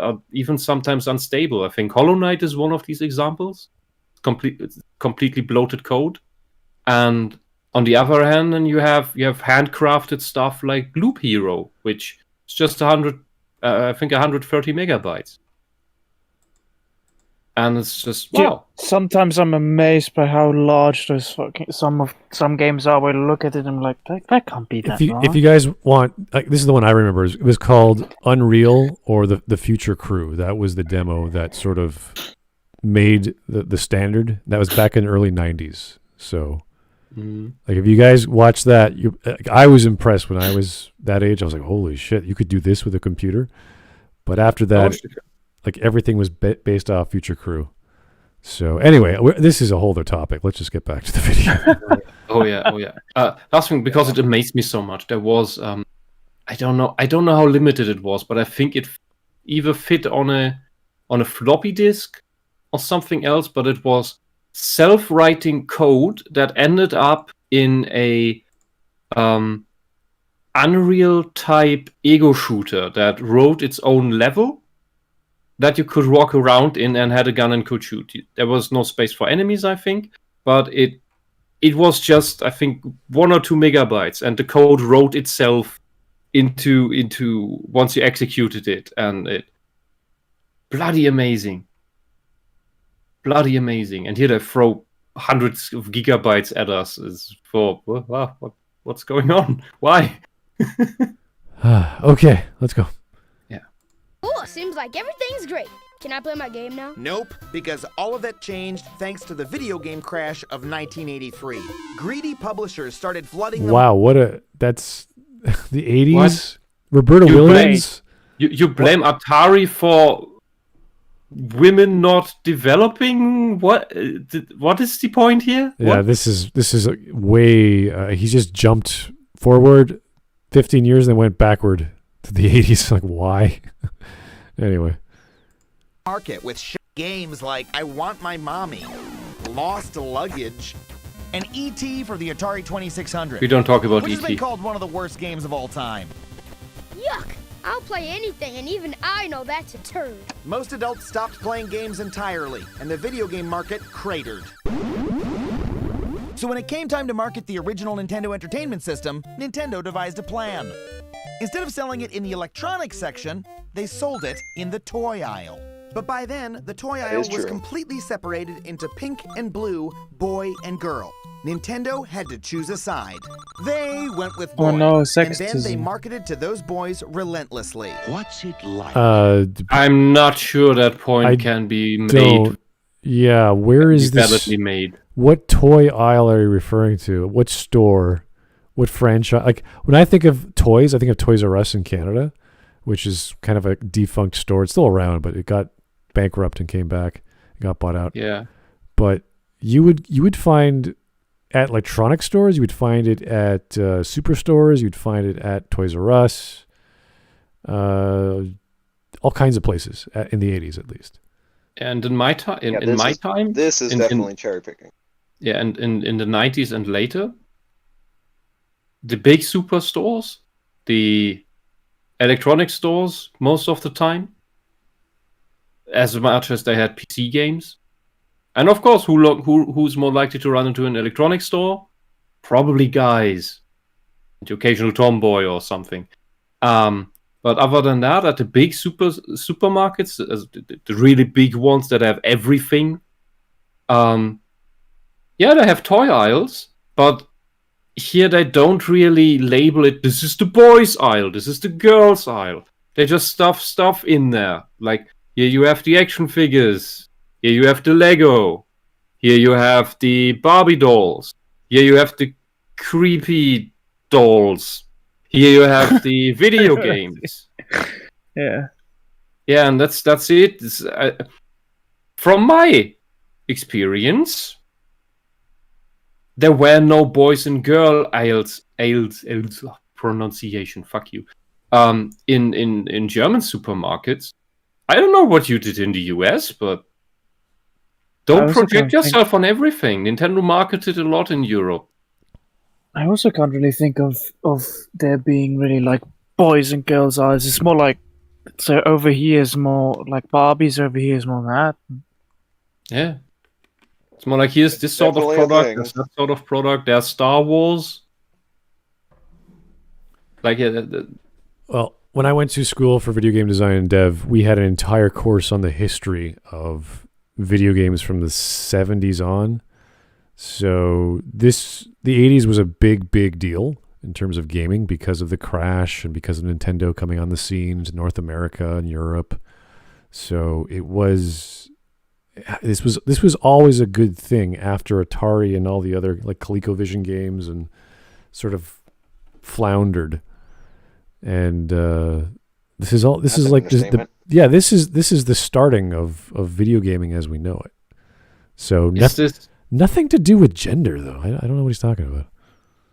are even sometimes unstable. I think Hollow Knight is one of these examples. Completely bloated code. And on the other hand, and you have handcrafted stuff like Loop Hero, which is just 130 megabytes. And it's just wow. Yeah, sometimes I'm amazed by how large those some games are. Where I look at it, I'm like, that can't be that large. If you guys want, this is the one I remember. It was called Unreal, or the Future Crew. That was the demo that sort of made the standard. That was back in the early 90s. So Like if you guys watch that, I was impressed when I was that age. I was like, holy shit, you could do this with a computer. But after that, like everything was based off Future Crew. So anyway, this is a whole other topic. Let's just get back to the video. Oh yeah. Last thing, because it amazed me so much. There was I don't know how limited it was, but I think it either fit on a floppy disk or something else. But it was self-writing code that ended up in a Unreal type ego shooter that wrote its own level that you could walk around in and had a gun and could shoot. There was no space for enemies, I think, but it was just, I think, 1 or 2 megabytes, and the code wrote itself into once you executed it, and it bloody amazing. And here they throw hundreds of gigabytes at us for what's going on? Why? Okay, let's go. Oh, seems like everything's great. Can I play my game now? Nope, because all of that changed thanks to the video game crash of 1983. Greedy publishers started flooding them. Wow, that's the 80s? What? Roberta Williams? You blame Atari for women not developing? What is the point here? Yeah, What? this is way he just jumped forward 15 years and then went backward to the 80s. Like, why? Anyway. Market with games like I Want My Mommy, Lost Luggage, and E.T. for the Atari 2600. We don't talk about which has been E.T. called one of the worst games of all time. Yuck! I'll play anything, and even I know that's a turd. Most adults stopped playing games entirely, and the video game market cratered. So when it came time to market the original Nintendo Entertainment System, Nintendo devised a plan. Instead of selling it in the electronics section, they sold it in the toy aisle. But by then, the toy aisle was completely separated into pink and blue, boy and girl. Nintendo had to choose a side. They went with boy, Oh no, and then they sexism. marketed to those boys relentlessly. What's it like? I'm not sure that point I can be made. Don't. Yeah, where is this? Validly made. What toy aisle are you referring to? What store? What franchise? Like when I think of toys, I think of Toys R Us in Canada, which is kind of a defunct store. It's still around, but it got bankrupt and came back. It got bought out. Yeah. But you would find at electronic stores, you would find it at superstores, you'd find it at Toys R Us, all kinds of places in the 80s at least. And in my time, this is definitely cherry picking. Yeah, and in the 90s and later, the big superstores, the electronic stores, most of the time, as much as they had PC games. And of course, who's more likely to run into an electronic store? Probably guys. The occasional tomboy or something. But other than that, at the big supermarkets, the really big ones that have everything, yeah, they have toy aisles, but here they don't really label it, this is the boys aisle, this is the girls aisle. They just stuff stuff in there. Like, here you have the action figures, here you have the Lego, here you have the Barbie dolls, here you have the creepy dolls, here you have the video games. Yeah. Yeah, and that's it. From my experience, there were no boys and girl aisles pronunciation, fuck you. In German supermarkets. I don't know what you did in the US, but don't project yourself on everything. Nintendo marketed a lot in Europe. I also can't really think of there being really like boys and girls eyes. It's more like, so over here is more like Barbies, over here is more that. Yeah. It's more like, here's this sort of product, there's that sort of product, there's Star Wars. Like, yeah. Well, when I went to school for video game design and dev, we had an entire course on the history of video games from the 70s on. So the 80s was a big, big deal in terms of gaming because of the crash and because of Nintendo coming on the scene to North America and Europe. So it was this was always a good thing after Atari and all the other like ColecoVision games and sort of floundered. And this is like this is the starting of video gaming as we know it. So nothing to do with gender though. I don't know what he's talking about.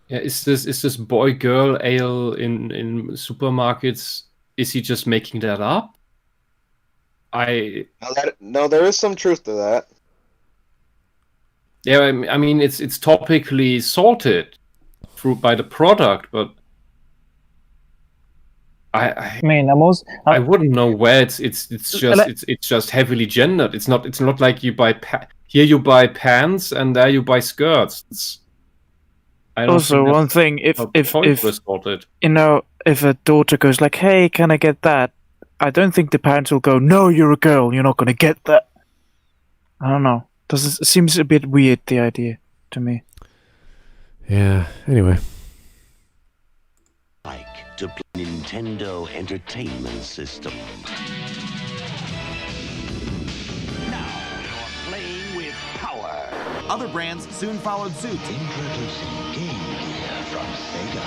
Yeah, is this boy girl ale in supermarkets? Is he just making that up? No, there is some truth to that. Yeah, I mean it's topically sorted by the product, but I mean, I wouldn't know where it's just heavily gendered. It's not like you buy here you buy pants and there you buy skirts. Also, one thing, if a daughter goes like, "Hey, can I get that?" I don't think the parents will go, "No, you're a girl. You're not going to get that." I don't know. It seems a bit weird, the idea, to me. Yeah. Anyway. To play Nintendo Entertainment System. Now you're playing with power. Other brands soon followed suit. Introducing Game Gear from Sega.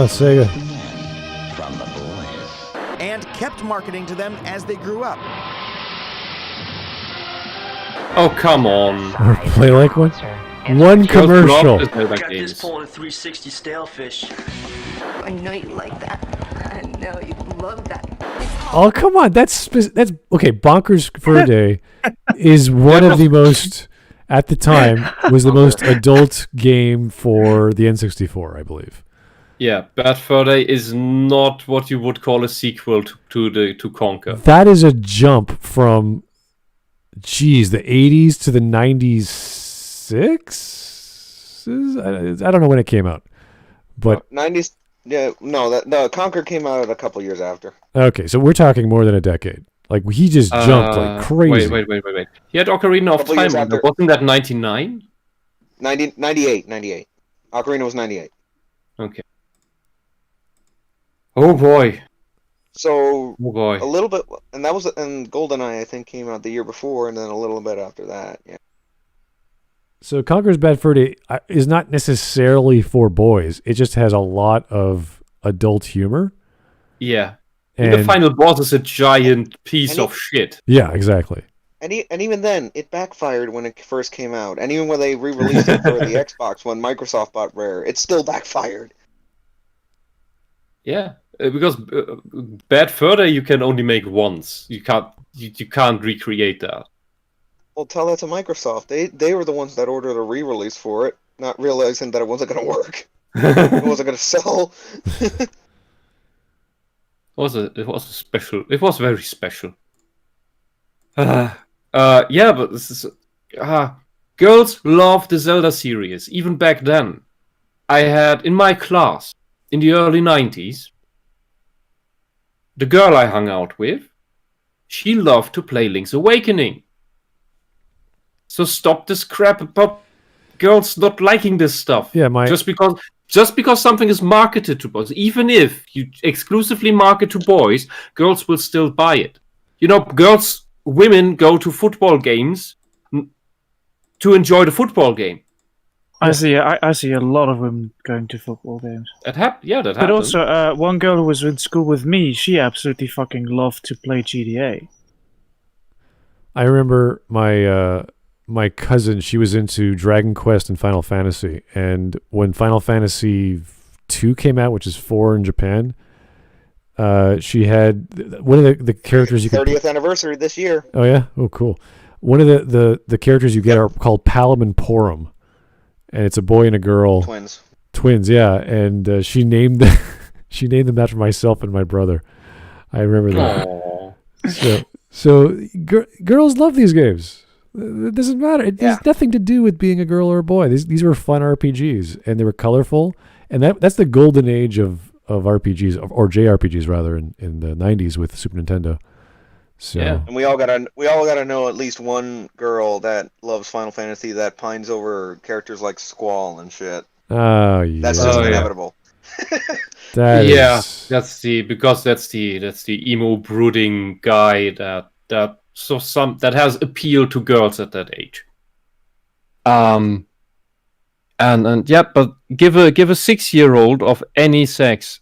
Sega. From the boys. And kept marketing to them as they grew up. Oh, come on. Play like one? One commercial. Got this pulling a 360 stale fish. I know you like that. I know you love that. Oh, come on. That's okay. Bonkers for a Day is one of the most, at the time, was the most adult game for the N64, I believe. Yeah, Bad Fur Day is not what you would call a sequel to Conker. That is a jump from, the 80s to the 96? I don't know when it came out. But 90s. Yeah, no, Conker came out a couple years after. Okay, so we're talking more than a decade. Like he just jumped like crazy. Wait. He had Ocarina of Time. Wasn't that 99? 98. Ocarina was 98. Okay. Oh boy. So a little bit, and GoldenEye I think came out the year before, and then a little bit after that. Yeah. So Conker's Bad Fur Day is not necessarily for boys. It just has a lot of adult humor. Yeah. And the final boss is a giant piece of shit. Yeah, exactly. And even then, it backfired when it first came out. And even when they re-released it for the Xbox when Microsoft bought Rare, it still backfired. Yeah, because Bad Fur Day you can only make once. You can't recreate that. Well, tell that to Microsoft. They were the ones that ordered a re-release for it, not realizing that it wasn't going to work. It wasn't going to sell. It was special. It was very special. Yeah, but this is girls love the Zelda series even back then. I had in my class in the early 90s, the girl I hung out with, she loved to play Link's Awakening. So stop this crap about girls not liking this stuff. Yeah, just because something is marketed to boys, even if you exclusively market to boys, girls will still buy it. You know, women go to football games to enjoy the football game. I see a lot of women going to football games. That happened. But also, one girl who was in school with me, she absolutely fucking loved to play GTA. I remember my cousin, she was into Dragon Quest and Final Fantasy. And when Final Fantasy 2 came out, which is 4 in Japan, she had one of the characters you could... 30th anniversary this year. Oh, yeah? Oh, cool. One of the characters you get are called Palom and Porum. And it's a boy and a girl. Twins, yeah. And she named them after myself and my brother. I remember that. Aww. So girls love these games. It doesn't matter. It has nothing to do with being a girl or a boy. These were fun RPGs, and they were colorful. And that's the golden age of RPGs, or JRPGs rather, in the 90s with Super Nintendo. So. Yeah. And we all gotta know at least one girl that loves Final Fantasy that pines over characters like Squall and shit. Oh yeah. That's just inevitable. That's the emo brooding guy that that has appeal to girls at that age. And yeah, but give a 6-year-old of any sex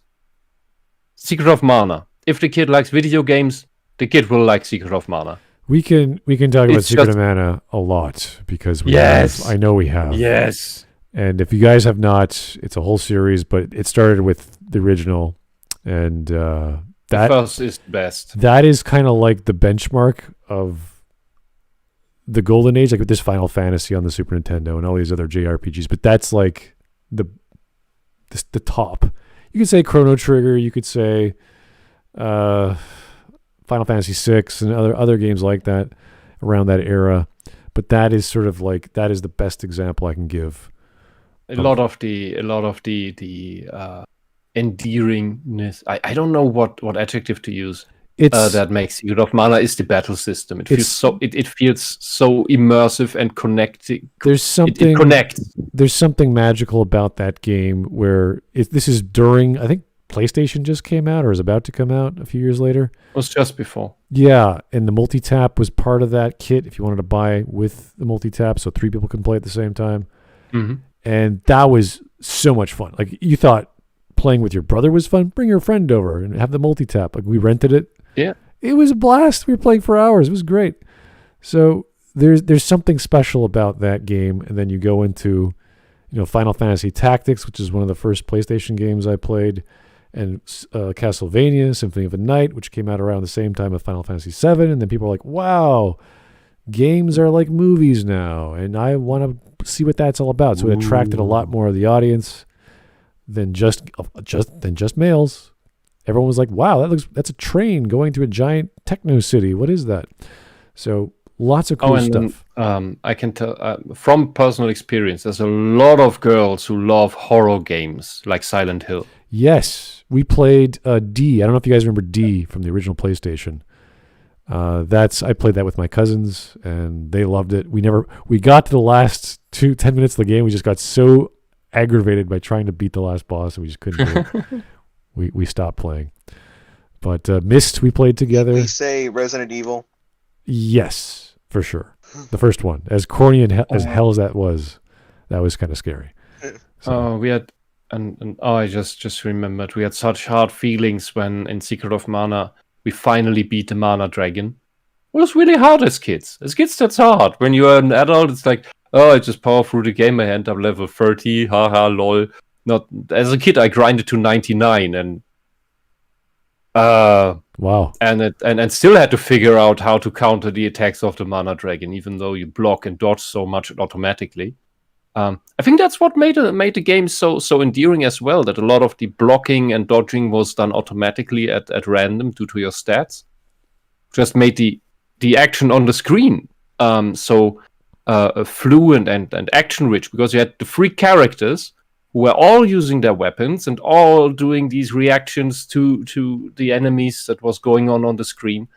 Secret of Mana. If the kid likes video games, the kid will like Secret of Mana. We can talk about Secret of Mana a lot because I know we have. Yes. And if you guys have not, it's a whole series, but it started with the original, and that first is best. That is kind of like the benchmark of the golden age, like with this Final Fantasy on the Super Nintendo and all these other JRPGs. But that's like the top. You could say Chrono Trigger. You could say Final Fantasy VI and other games like that around that era. But that is sort of like that is the best example I can give. A lot of the endearingness. I don't know what adjective to use. That makes Secret of Mana is the battle system. It feels so immersive and connecting. There's something it connects. There's something magical about that game where this is during, I think PlayStation just came out or is about to come out a few years later. It was just before. Yeah, and the multi-tap was part of that kit if you wanted to buy with the multi-tap so 3 people can play at the same time. Mm-hmm. And that was so much fun. Like you thought playing with your brother was fun, bring your friend over and have the multi-tap. Like we rented it. Yeah. It was a blast. We were playing for hours. It was great. So there's something special about that game. And then you go into, Final Fantasy Tactics, which is one of the first PlayStation games I played, and Castlevania, Symphony of the Night, which came out around the same time as Final Fantasy VII. And then people are like, wow, games are like movies now. And I want to see what that's all about. So it attracted a lot more of the audience than just males. Everyone was like, wow, that's a train going to a giant techno city. What is that? So lots of cool stuff. I can tell from personal experience, there's a lot of girls who love horror games like Silent Hill. Yes. We played D. I don't know if you guys remember D from the original PlayStation. I played that with my cousins and they loved it. We got to the last 10 minutes of the game. We just got so aggravated by trying to beat the last boss and we just couldn't do it. We stopped playing. But Myst we played together. Did we say Resident Evil? Yes, for sure. The first one. As corny and as hell as that was kind of scary. So. We had I just remembered we had such hard feelings when in Secret of Mana we finally beat the Mana Dragon. It was really hard as kids. As kids, that's hard. When you're an adult, it's like, oh, I just power through the game. I end up level 30. Haha, lol. Not as a kid, I grinded to 99 and wow, and still had to figure out how to counter the attacks of the Mana Dragon, even though you block and dodge so much automatically. I think that's what made the game so endearing as well. That a lot of the blocking and dodging was done automatically at random due to your stats. Just made the action on the screen so fluent and action rich because you had the 3 characters who were all using their weapons and all doing these reactions to the enemies that was going on the screen.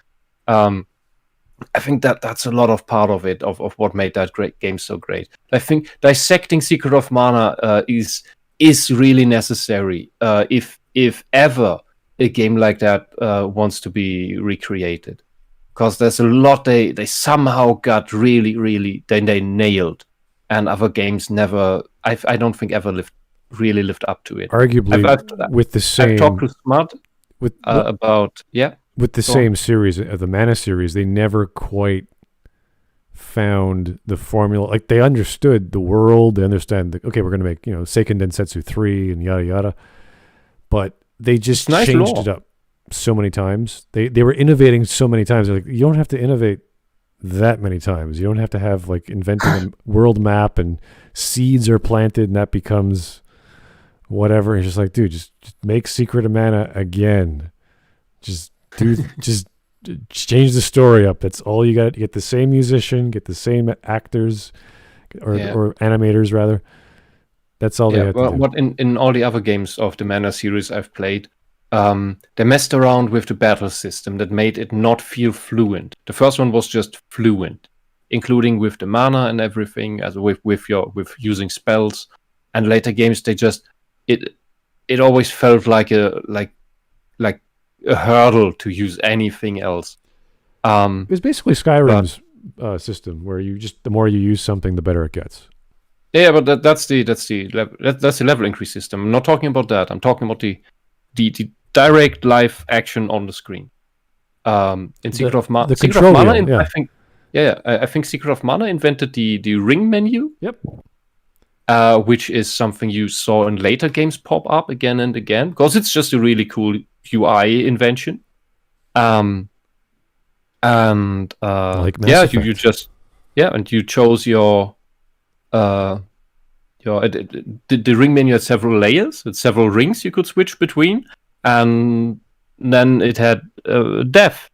I think that's a lot of part of it, of what made that great game so great. I think dissecting Secret of Mana is really necessary if ever a game like that wants to be recreated. Because there's a lot they somehow got really, they nailed. And other games never, I don't think ever really lived up to it. Arguably, with the same... I've talked to Smud about... Yeah. With the same series, the Mana series, they never quite found the formula. Like, they understood the world, they understand, okay, we're going to make, Seiken Densetsu 3 and yada yada. But they just changed it up so many times. They were innovating so many times. They're like, you don't have to innovate that many times. You don't have to have, like, inventing a world map and seeds are planted and that becomes whatever. It's just like, dude, just make Secret of Mana again. Just change the story up. That's all you got. Get the same musician, get the same actors or animators rather. That's all they had to do. What in all the other games of the Mana series I've played, they messed around with the battle system that made it not feel fluent. The first one was just fluent, including with the mana and everything, as with using spells. And later games, they just it always felt like a hurdle to use anything else. It's basically Skyrim's system, where you just the more you use something, the better it gets. Yeah, but that's the level increase system. I'm not talking about that. I'm talking about the direct live action on the screen. In Secret of Mana, yeah. I think Secret of Mana invented the ring menu. Yep. Which is something you saw in later games pop up again and again, because it's just a really cool UI invention. You chose your the ring menu had several layers, with several rings you could switch between, and then it had death.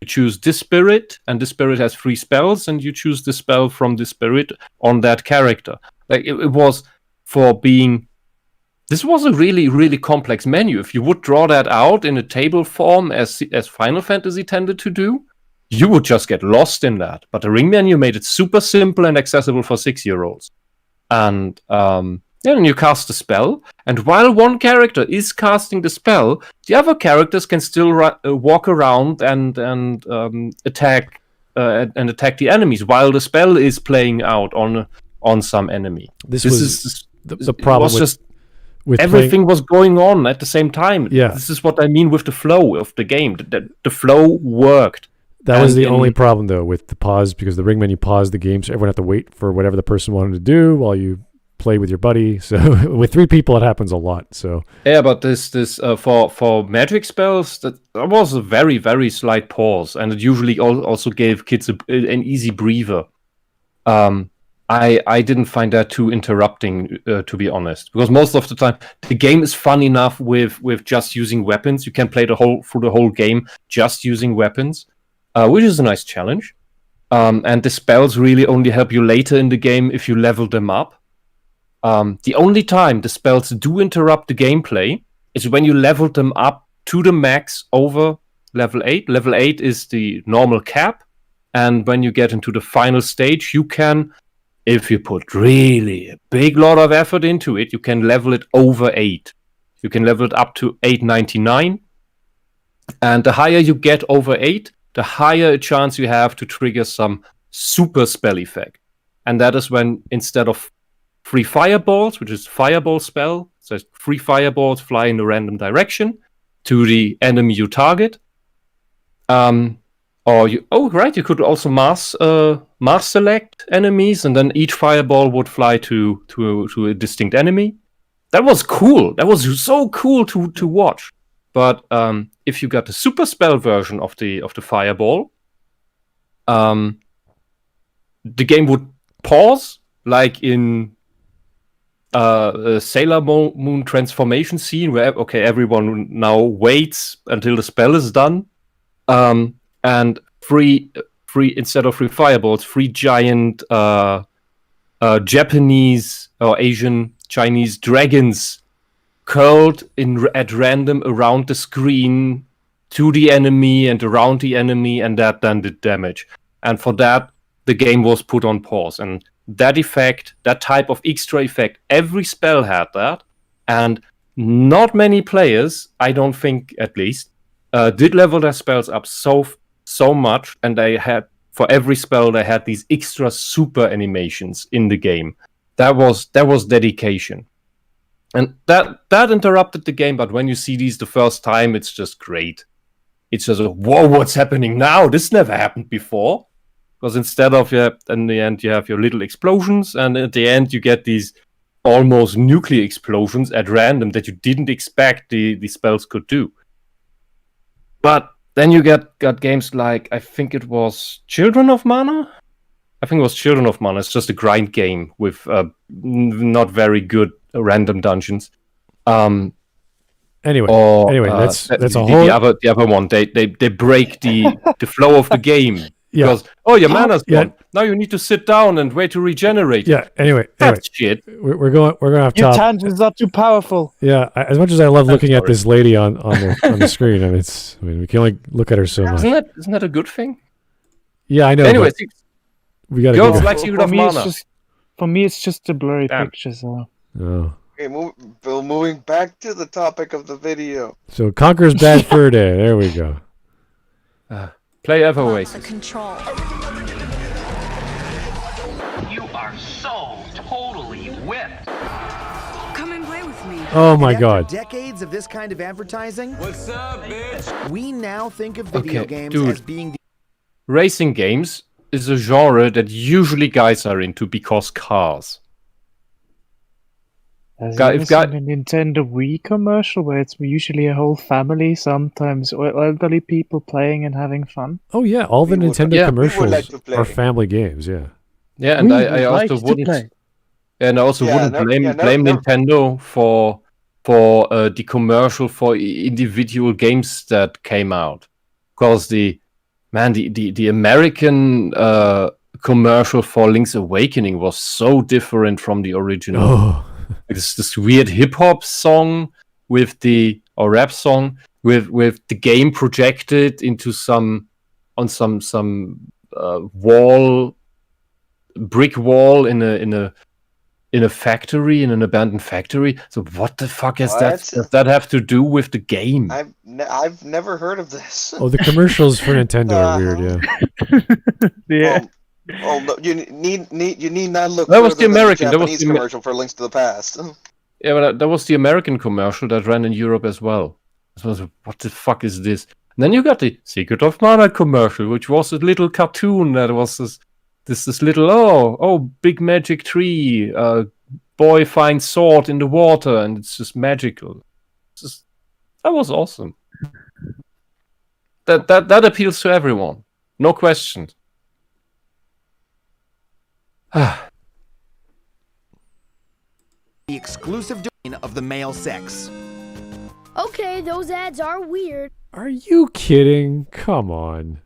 You choose this spirit, and this spirit has 3 spells, and you choose the spell from the spirit on that character. Like it was for being. This was a really, really complex menu. If you would draw that out in a table form, as Final Fantasy tended to do, you would just get lost in that. But the ring menu made it super simple and accessible for 6-year-olds. And then you cast a spell, and while one character is casting the spell, the other characters can still walk around and attack the enemies while the spell is playing out on some enemy. This is the problem. With everything was going on at the same time. Yeah. This is what I mean with the flow of the game. The flow worked. That was the only problem, though, with the pause, because the ring menu paused the game, so everyone had to wait for whatever the person wanted to do while you play with your buddy. So with 3 people, it happens a lot. So yeah, but this for magic spells, that was a very, very slight pause, and it usually also gave kids an easy breather. I didn't find that too interrupting, to be honest, because most of the time the game is fun enough with just using weapons. You can play through the whole game just using weapons, which is a nice challenge. And the spells really only help you later in the game if you level them up. The only time the spells do interrupt the gameplay is when you level them up to the max over level 8. Level 8 is the normal cap, and when you get into the final stage, you can, if you put really a big lot of effort into it, you can level it over 8. You can level it up to 899, and the higher you get over 8, the higher a chance you have to trigger some super spell effect. And that is when, instead of 3 fireballs, which is fireball spell, so 3 fireballs fly in a random direction to the enemy you target. You could also mass select enemies, and then each fireball would fly to a distinct enemy. That was cool. That was so cool to watch. But if you got the super spell version of the fireball, the game would pause, like in a Sailor Moon transformation scene, where everyone now waits until the spell is done, and three instead of 3 fireballs, 3 giant Japanese or Asian Chinese dragons curled at random around the screen to the enemy and around the enemy, and that then did damage. And for that, the game was put on pause. And that effect, that type of extra effect, every spell had that. And not many players, I don't think at least, did level their spells up so much. And they had, for every spell, they had these extra super animations in the game. That was dedication. And that interrupted the game, but when you see these the first time, it's just great. It's just, whoa, what's happening now? This never happened before. Because instead of, in the end, you have your little explosions, and at the end, you get these almost nuclear explosions at random that you didn't expect the spells could do. But then you got games like, I think it was Children of Mana? I think it was Children of Mana. It's just a grind game with not very good random dungeons. Anyway, that's a whole. The other one, they break the flow of the game. Yeah. Because your mana's gone. Now you need to sit down and wait to regenerate. Yeah. Anyway, that's shit. We're going off Your top. tangents are too powerful. Yeah. As much as I love looking at this lady on the screen, I mean, we can only look at her so much. Isn't that a good thing? Yeah, I know. Anyway, we got to go. Like Secret of Mana. For me, it's just a blurry picture. So. Oh. Okay, Bill. Moving back to the topic of the video. So Conker's Bad Fur Day. There we go. Play Ever Oasis. Control. You are so totally whipped. Come and play with me. Oh my And god. after decades of this kind of advertising, What's up, bitch? we now think of video games as being Racing games is a genre that usually guys are into because cars. Has you ever seen a Nintendo Wii commercial where it's usually a whole family, sometimes elderly people playing and having fun? Oh yeah, all the Nintendo commercials are family games. Yeah. Yeah, and I also wouldn't. And I also wouldn't blame Nintendo for the commercial for individual games that came out, because the American commercial for Link's Awakening was so different from the original. Oh. It's this weird hip hop song or rap song with the game projected into some brick wall in a factory, in an abandoned factory. So what the fuck does that have to do with the game? I've never heard of this. Oh, the commercials for Nintendo are weird. Yeah. No, you need not look. That was the further than American. Japanese commercial for Links to the Past. Yeah, but that was the American commercial that ran in Europe as well. So I was like, what the fuck is this? And then you got the Secret of Mana commercial, which was a little cartoon that was this little big magic tree, boy finds sword in the water, and it's just magical. That was awesome. That appeals to everyone, no question. the exclusive domain of the male sex. Okay, those ads are weird. Are you kidding? Come on.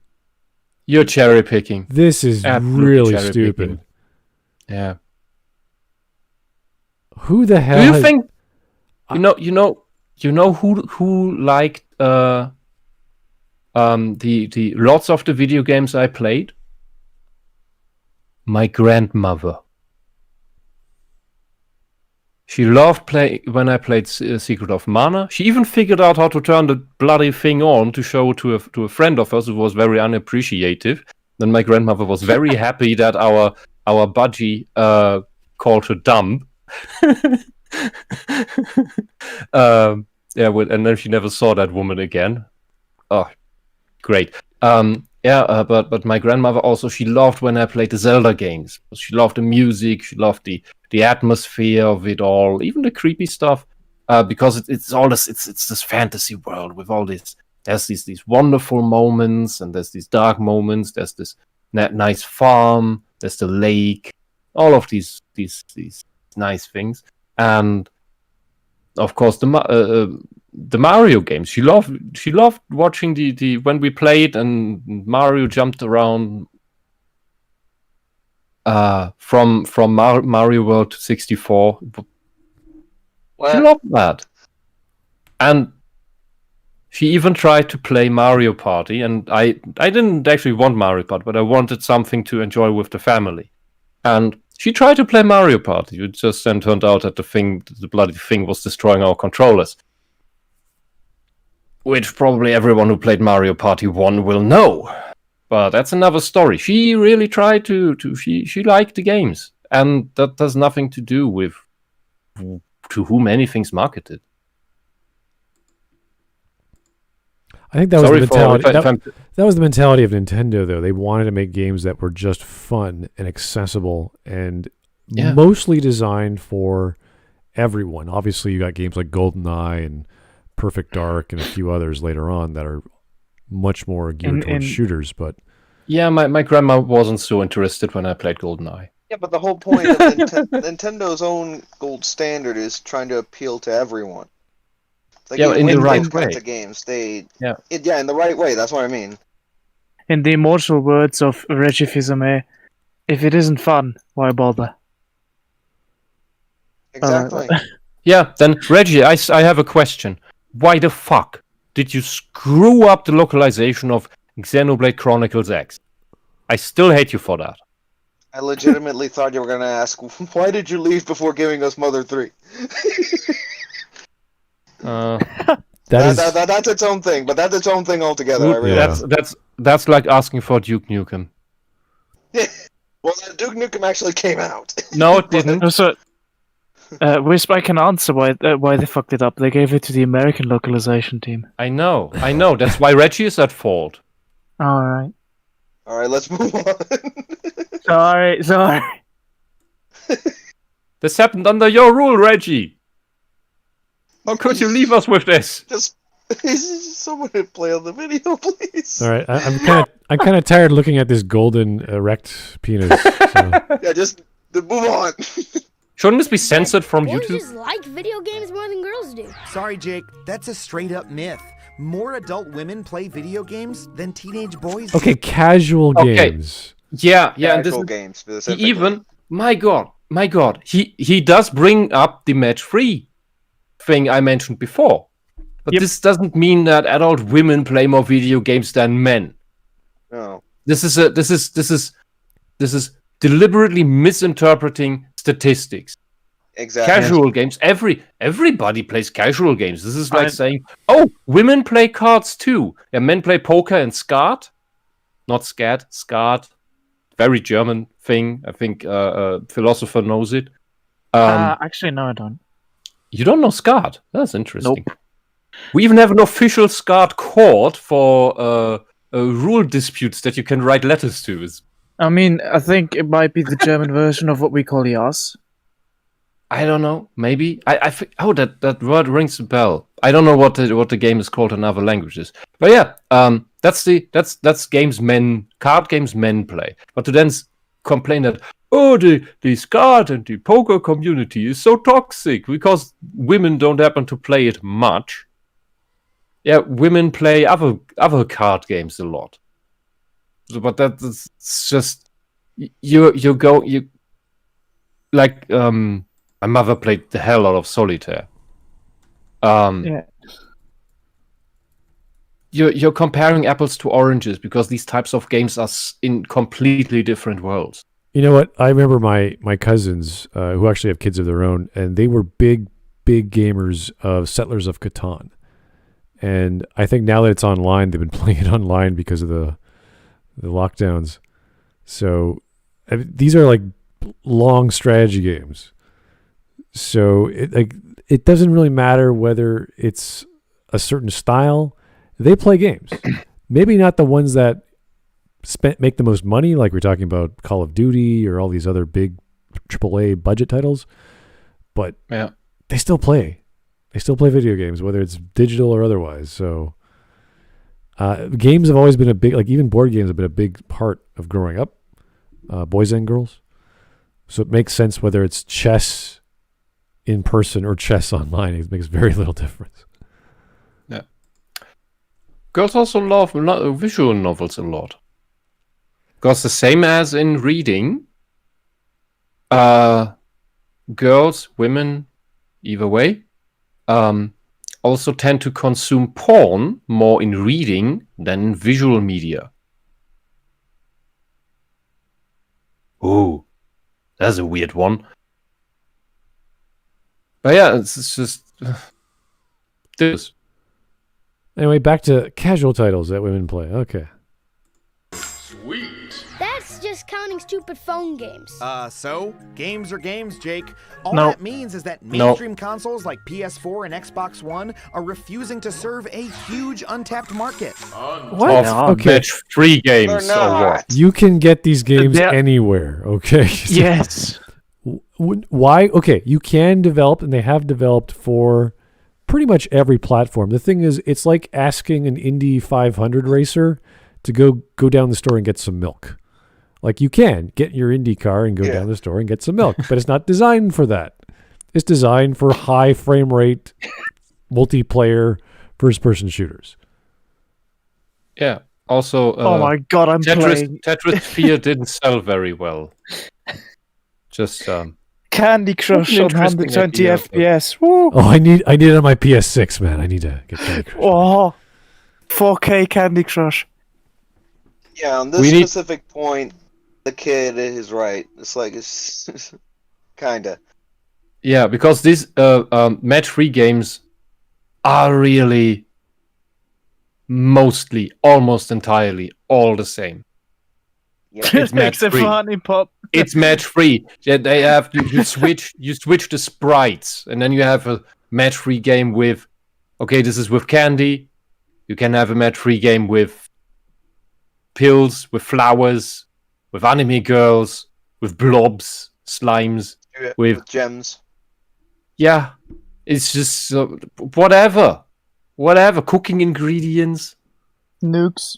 You're cherry picking. This is really stupid. Yeah. Who the hell? Do you think? You know who liked the lots of the video games I played? My grandmother. She loved when I played Secret of Mana. She even figured out how to turn the bloody thing on to show to a friend of hers who was very unappreciative. Then my grandmother was very happy that our budgie called her dumb. And then she never saw that woman again. Oh, great. But my grandmother also, she loved when I played the Zelda games. She loved the music, she loved the atmosphere of it all, even the creepy stuff, because it's all this, it's this fantasy world with all this. There's these wonderful moments, and there's these dark moments. There's this nice farm. There's the lake. All of these nice things, and of course the Mario games. She loved watching the when we played and Mario jumped around from Mario World to 64. She loved that. And she even tried to play Mario Party, and I didn't actually want Mario Party, but I wanted something to enjoy with the family. And she tried to play Mario Party. It just then turned out that the bloody thing was destroying our controllers. Which probably everyone who played Mario Party 1 will know. But that's another story. She really tried she liked the games. And that has nothing to do with to whom anything's marketed. I think that was the mentality. That was the mentality of Nintendo, though. They wanted to make games that were just fun and accessible and mostly designed for everyone. Obviously, you got games like GoldenEye and Perfect Dark and a few others later on that are much more geared towards shooters. But yeah, my grandma wasn't so interested when I played GoldenEye. Yeah, but the whole point of Nintendo's own gold standard is trying to appeal to everyone. Like, in the right way. Games, in the right way. That's what I mean. In the immortal words of Reggie Fils-Aimé, if it isn't fun, why bother? Exactly. Yeah, then Reggie, I have a question. Why the fuck did you screw up the localization of Xenoblade Chronicles X? I still hate you for that. I legitimately thought you were going to ask, why did you leave before giving us Mother 3? That's its own thing, but that's its own thing altogether. That's like asking for Duke Nukem. Well, Duke Nukem actually came out. No, it didn't. So, Wisp, I can answer why they fucked it up. They gave it to the American localization team. I know. That's why Reggie is at fault. All right. All right, let's move on. Sorry. This happened under your rule, Reggie. How could you leave us with this? Just someone to play on the video, please. All right, I'm kind of tired looking at this golden erect penis. So. Yeah, just move on. Shouldn't this be censored from Boys YouTube? just like video games more than girls do. Sorry, Jake. That's a straight-up myth. More adult women play video games than teenage boys do. Okay, casual games. Yeah. And Casual this, games, he specifically. even, my God, he does bring up the match-free thing I mentioned before. But this doesn't mean that adult women play more video games than men. No. This is deliberately misinterpreting statistics. Exactly. Casual games. Everybody plays casual games. This is like saying, oh, women play cards too. Yeah, men play poker and skat. Not skat, skat. Very German thing. I think a philosopher knows it. Actually, no, I don't. You don't know skat? That's interesting. Nope. We even have an official skat court for rule disputes that you can write letters to. I mean, I think it might be the German version of what we call Yas. I don't know. Maybe that word rings a bell. I don't know what the game is called in other languages. But yeah, that's games card games men play. But to then complain that the skat and the poker community is so toxic because women don't happen to play it much. Yeah, women play other card games a lot. But that's just you like my mother played the hell out of solitaire. Yeah. You're comparing apples to oranges because these types of games are in completely different worlds. You know what? I remember my cousins who actually have kids of their own, and they were big gamers of Settlers of Catan. And I think now that it's online, they've been playing it online because of the lockdowns. So these are like long strategy games. So it doesn't really matter whether it's a certain style. They play games. Maybe not the ones that make the most money, like we're talking about Call of Duty or all these other big AAA budget titles. But they still play. They still play video games, whether it's digital or otherwise. So games have always been a big, like even board games have been a big part of growing up, boys and girls. So it makes sense whether it's chess in person or chess online. It makes very little difference. Yeah. Girls also love visual novels a lot. Because the same as in reading, girls, women, either way, also tend to consume porn more in reading than in visual media. Ooh, that's a weird one. But yeah, it's just this. Anyway, back to casual titles that women play. Okay. Sweet. That's just counting stupid phone games. So? Games are games, Jake. All No. that means is that mainstream consoles like PS4 and Xbox One are refusing to serve a huge untapped market. What? Okay. Match-3 games They're or not. what? You can get these games They're- anywhere, okay? Yes. Why? Okay, you can develop, and they have developed for pretty much every platform. The thing is, it's like asking an Indy 500 racer to go down the store and get some milk. Like, you can get your Indy car and go down the store and get some milk, but it's not designed for that. It's designed for high frame rate, multiplayer, first-person shooters. Yeah. Also, Oh my god, I'm playing Tetris Sphere didn't sell very well. Just Candy Crush on interesting 120 idea, FPS. Woo! Oh, I need it on my PS6, man. I need to get Candy Crush. Oh, 4K Candy Crush. Yeah, on this specific point, the kid is right. It's like, it's kinda. yeah, because these match-3 games are really mostly, almost entirely, all the same. Yeah. It's match Except free. for Honey Pop. It's match free. Yeah, they have you switch the sprites, and then you have a match free game with. Okay, this is with candy. You can have a match free game with pills, with flowers, with anime girls, with blobs, slimes, with gems. Yeah, it's just whatever. Cooking ingredients, nukes,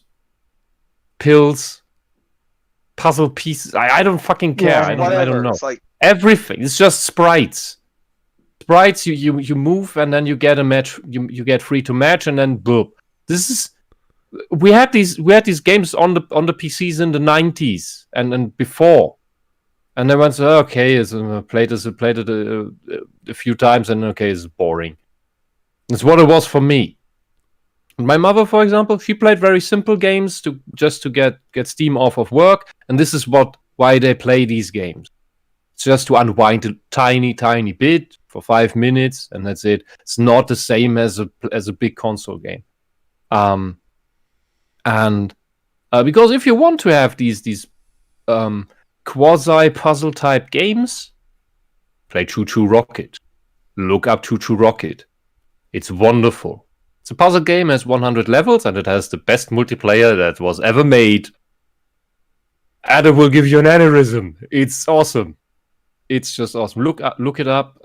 pills, puzzle pieces. I don't fucking care. Yeah, I don't know. It's like everything. It's just sprites. Sprites. You move and then you get a match. You get free to match and then boom. This is. We had these games on the PCs in the 90s and before. And then once, okay, I played it a few times, and okay, it's boring. It's what it was for me. My mother, for example, she played very simple games to get steam off of work, and this is why they play these games. It's just to unwind a tiny bit for 5 minutes, and that's it. It's not the same as a big console game. Because if you want to have these quasi puzzle type games, play Choo Choo Rocket. Look up Choo Choo Rocket. It's wonderful. It's a puzzle game, has 100 levels, and it has the best multiplayer that was ever made. And it will give you an aneurysm. It's awesome. It's just awesome. Look it up.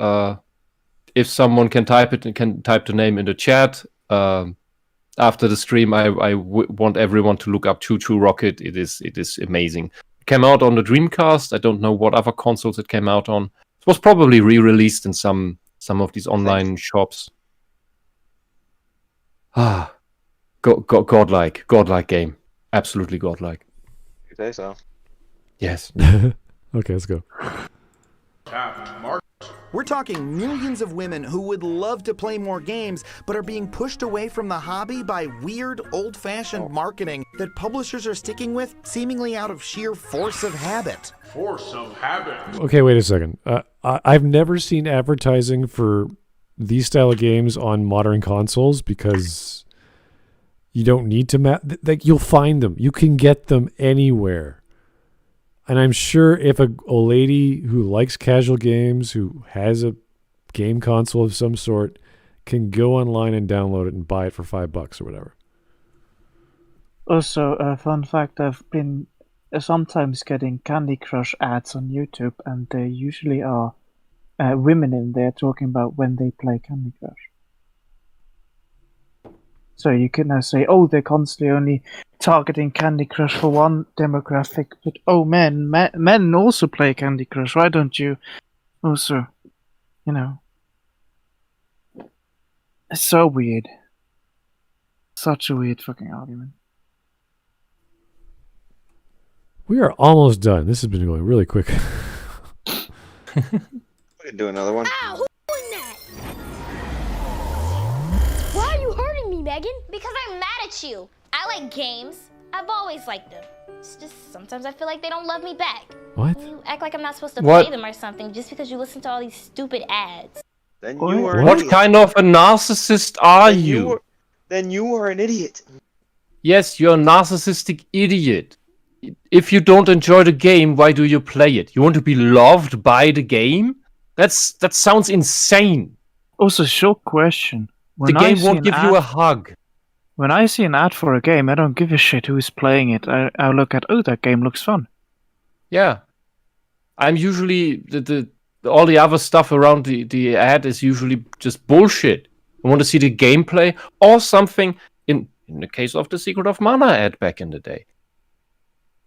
If someone can type the name in the chat. After the stream, I want everyone to look up Choo Choo Rocket. It is amazing. It came out on the Dreamcast. I don't know what other consoles it came out on. It was probably re-released in some of these online shops. Godlike game. Absolutely godlike. You say so? Yes. Okay, let's go. We're talking millions of women who would love to play more games, but are being pushed away from the hobby by weird, old-fashioned marketing that publishers are sticking with, seemingly out of sheer force of habit. Force of habit. Okay, wait a second. I've never seen advertising for these style of games on modern consoles because you don't need to like you'll find them. You can get them anywhere. And I'm sure if a lady who likes casual games, who has a game console of some sort, can go online and download it and buy it for $5 or whatever. Also, a fun fact, I've been sometimes getting Candy Crush ads on YouTube, and there usually are women in there talking about when they play Candy Crush. So you can now say, oh, they're constantly only targeting Candy Crush for one demographic, but oh, men also play Candy Crush. Why don't you also, It's so weird. Such a weird fucking argument. We are almost done. This has been going really quick. We can do another one. Ow, who doing that? Why are you hurting me, Megan? Because I'm mad at you. I like games. I've always liked them. It's just sometimes I feel like they don't love me back. What? You act like I'm not supposed to play them or something just because you listen to all these stupid ads. Then you are what kind of a narcissist are you? Then you are an idiot. Yes, you're a narcissistic idiot. If you don't enjoy the game, why do you play it? You want to be loved by the game? That sounds insane. Also, short question. The game won't give you a hug. When I see an ad for a game, I don't give a shit who's playing it. I look at, oh, that game looks fun. Yeah. I'm usually all the other stuff around the ad is usually just bullshit. I want to see the gameplay or something. In the case of the Secret of Mana ad back in the day,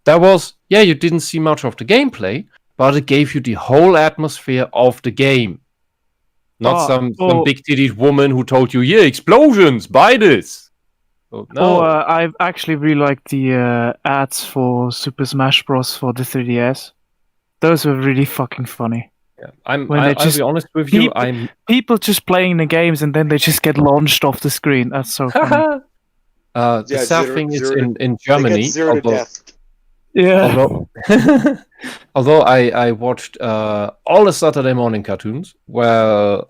that was, you didn't see much of the gameplay, but it gave you the whole atmosphere of the game. Not some big-titted woman who told you, explosions, buy this. Oh, no. I actually really liked the ads for Super Smash Bros. For the 3DS. Those were really fucking funny. Yeah. I'll be honest with you. People just playing the games and then they just get launched off the screen. That's so funny. The sad thing is in Germany. Zero to death. Yeah. Although I watched all the Saturday morning cartoons where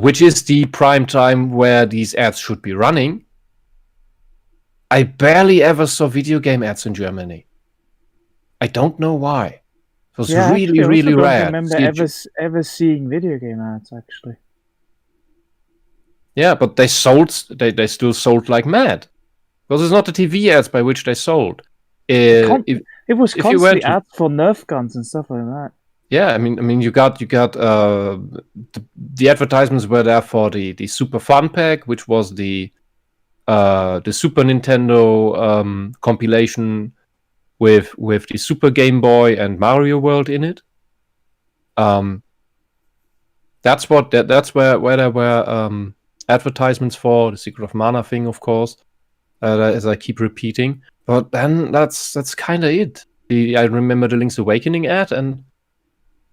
which is the prime time where these ads should be running, I barely ever saw video game ads in Germany. I don't know why. It was really, really rare. I don't remember ever seeing video game ads, actually. Yeah, but they still sold like mad. Because it's not the TV ads by which they sold. It was constantly ads for Nerf guns and stuff like that. Yeah, I mean, you got the advertisements were there for the Super Fun Pack, which was the Super Nintendo compilation with the Super Game Boy and Mario World in it. That's where there were advertisements for the Secret of Mana thing, of course, as I keep repeating. But then that's kind of it. I remember the Link's Awakening ad, and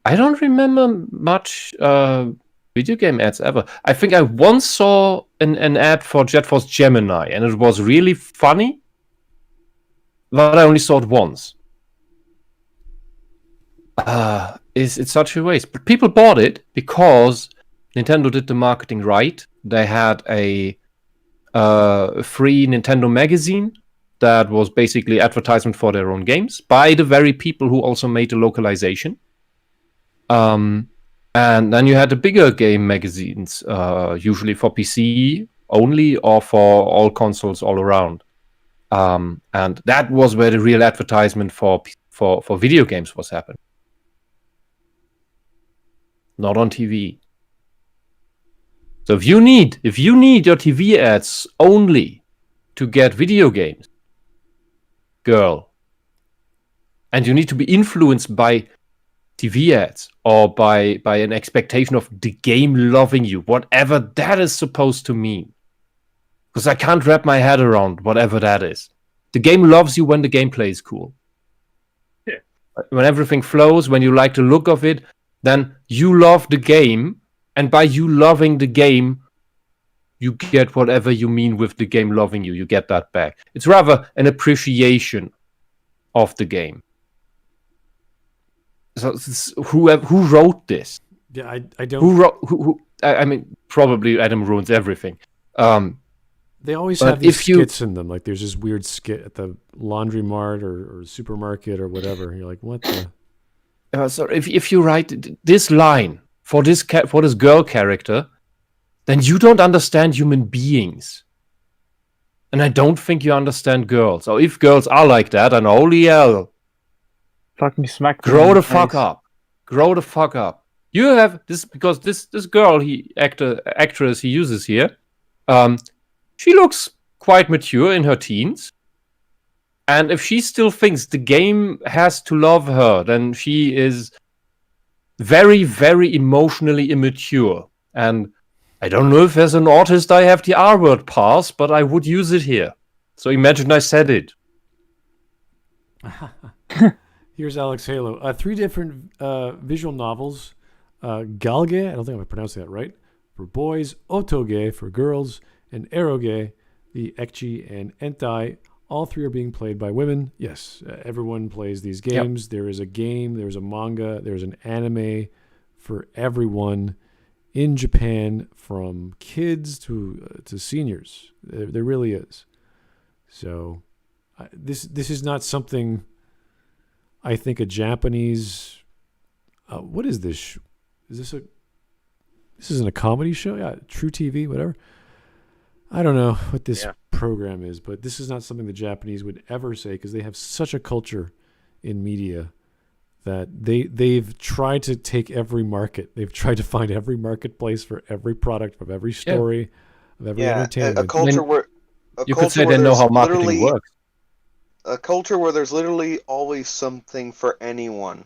I don't remember much video game ads ever. I think I once saw an ad for Jet Force Gemini, and it was really funny, but I only saw it once. It's such a waste. But people bought it because Nintendo did the marketing right. They had a free Nintendo magazine that was basically advertisement for their own games by the very people who also made the localization. And then you had the bigger game magazines, usually for PC only or for all consoles all around. And that was where the real advertisement for video games was happening. Not on TV. So if you need your TV ads only to get video games, girl, and you need to be influenced by TV ads or by an expectation of the game loving you, whatever that is supposed to mean. Because I can't wrap my head around whatever that is. The game loves you when the gameplay is cool. Yeah. When everything flows, when you like the look of it, then you love the game, and by you loving the game, you get whatever you mean with the game loving you. You get that back. It's rather an appreciation of the game. So who wrote this? Yeah, I don't. Who wrote? Who? I mean, probably Adam ruins everything. They always have these skits in them. Like there's this weird skit at the laundry mart or supermarket or whatever. And you're like, what the? So if you write this line for this girl character, then you don't understand human beings. And I don't think you understand girls. Or if girls are like that, then holy hell. Fuck me smack. Grow the fuck up. Grow the fuck up. You have this because this girl actress he uses here, she looks quite mature in her teens. And if she still thinks the game has to love her, then she is very, very emotionally immature. And I don't know if as an artist I have the R-word pass, but I would use it here. So imagine I said it. Here's Alex Halo. 3 different visual novels. Galge, I don't think I'm pronouncing that right, for boys. Otoge for girls. And Eroge, the Ecchi and Entai. All 3 are being played by women. Yes, everyone plays these games. Yep. There is a game, there's a manga, there's an anime for everyone in Japan, from kids to seniors. There really is. So this is not something I think a Japanese. What is this? This isn't a comedy show? Yeah, True TV, whatever. I don't know what this program is, but this is not something the Japanese would ever say, because they have such a culture in media that they've tried to take every market. They've tried to find every marketplace for every product, of every story, of every entertainment. A culture where you could say they know how marketing works. A culture where there's literally always something for anyone.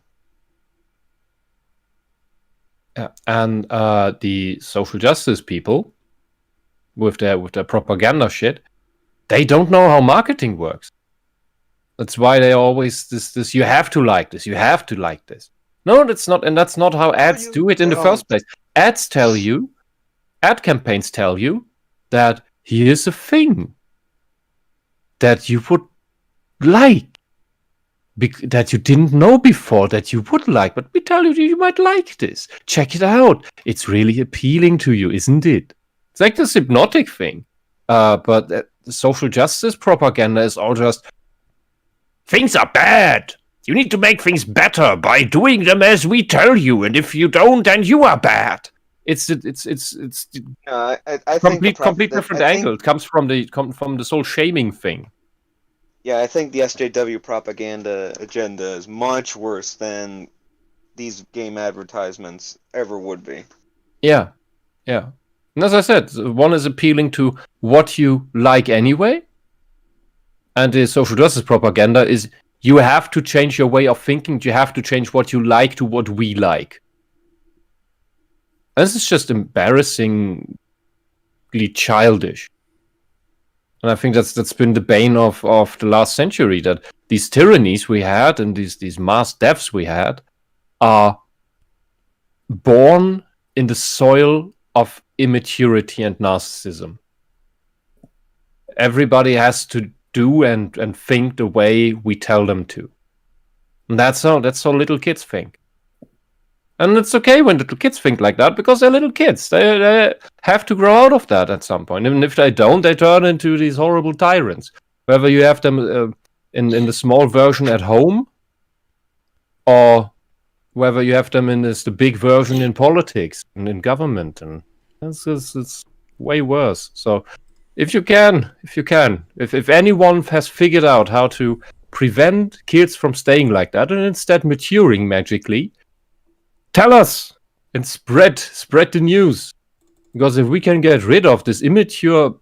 Yeah, and the social justice people, with their propaganda shit, they don't know how marketing works. That's why they always this you have to like this, you have to like this. No, that's not, and that's not how ads do it in the first place. Ad campaigns tell you that here's a thing that you would like. that you didn't know before that you would like, but we tell you you might like this. Check it out. It's really appealing to you, isn't it? It's like this hypnotic thing. But the social justice propaganda is all just, things are bad. You need to make things better by doing them as we tell you, and if you don't, then you are bad. It's I complete think different angle. It comes from this whole shaming thing. Yeah, I think the SJW propaganda agenda is much worse than these game advertisements ever would be. Yeah. And as I said, one is appealing to what you like anyway, and the social justice propaganda is you have to change your way of thinking, you have to change what you like to what we like. This is just embarrassingly childish. And I think that's been the bane of the last century, that these tyrannies we had and these mass deaths we had are born in the soil of immaturity and narcissism. Everybody has to do and think the way we tell them to. And that's how little kids think. And it's okay when little kids think like that, because they're little kids. They have to grow out of that at some point. And if they don't, they turn into these horrible tyrants. Whether you have them in the small version at home, or whether you have them in the big version in politics and in government. And it's way worse. So if anyone has figured out how to prevent kids from staying like that and instead maturing magically, tell us and spread the news. Because if we can get rid of this immature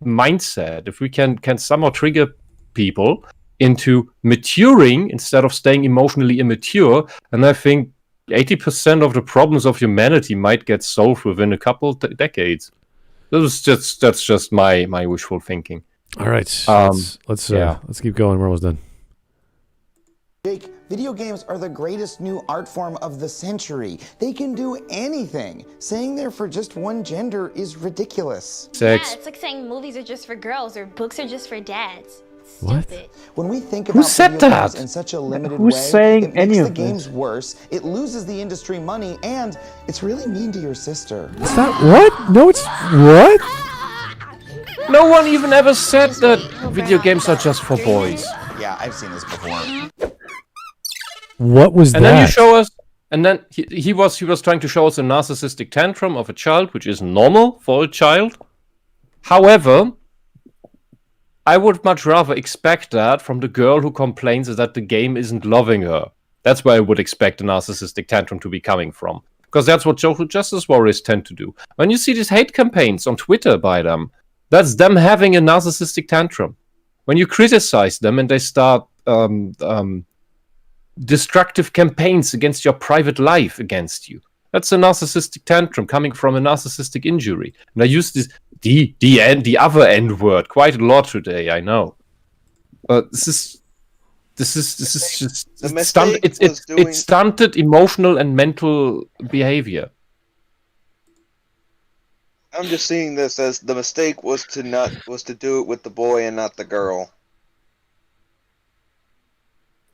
mindset, if we can somehow trigger people into maturing instead of staying emotionally immature, and I think 80% of the problems of humanity might get solved within a couple decades. That's just my wishful thinking. All right, let's keep going. We're almost done. Jake, video games are the greatest new art form of the century. They can do anything. Saying they're for just one gender is ridiculous. Sex. Yeah, it's like saying movies are just for girls or books are just for dads. What? When we think Who about said video that? games in such a limited Who's way, saying it makes any the of games this? worse, it loses the industry money, and it's really mean to your sister. Is that what? No, it's what? No one even ever said that video games are just for boys. Yeah, I've seen this before. What was that? And then you show us, and then he was trying to show us a narcissistic tantrum of a child, which is normal for a child. However, I would much rather expect that from the girl who complains that the game isn't loving her. That's where I would expect a narcissistic tantrum to be coming from. Because that's what social justice warriors tend to do. When you see these hate campaigns on Twitter by them, that's them having a narcissistic tantrum. When you criticize them and they start destructive campaigns against your private life against you, that's a narcissistic tantrum coming from a narcissistic injury. And I use this the other N word quite a lot today, I know. But this is just it's stunted emotional and mental behavior. I'm just seeing this as the mistake was to do it with the boy and not the girl.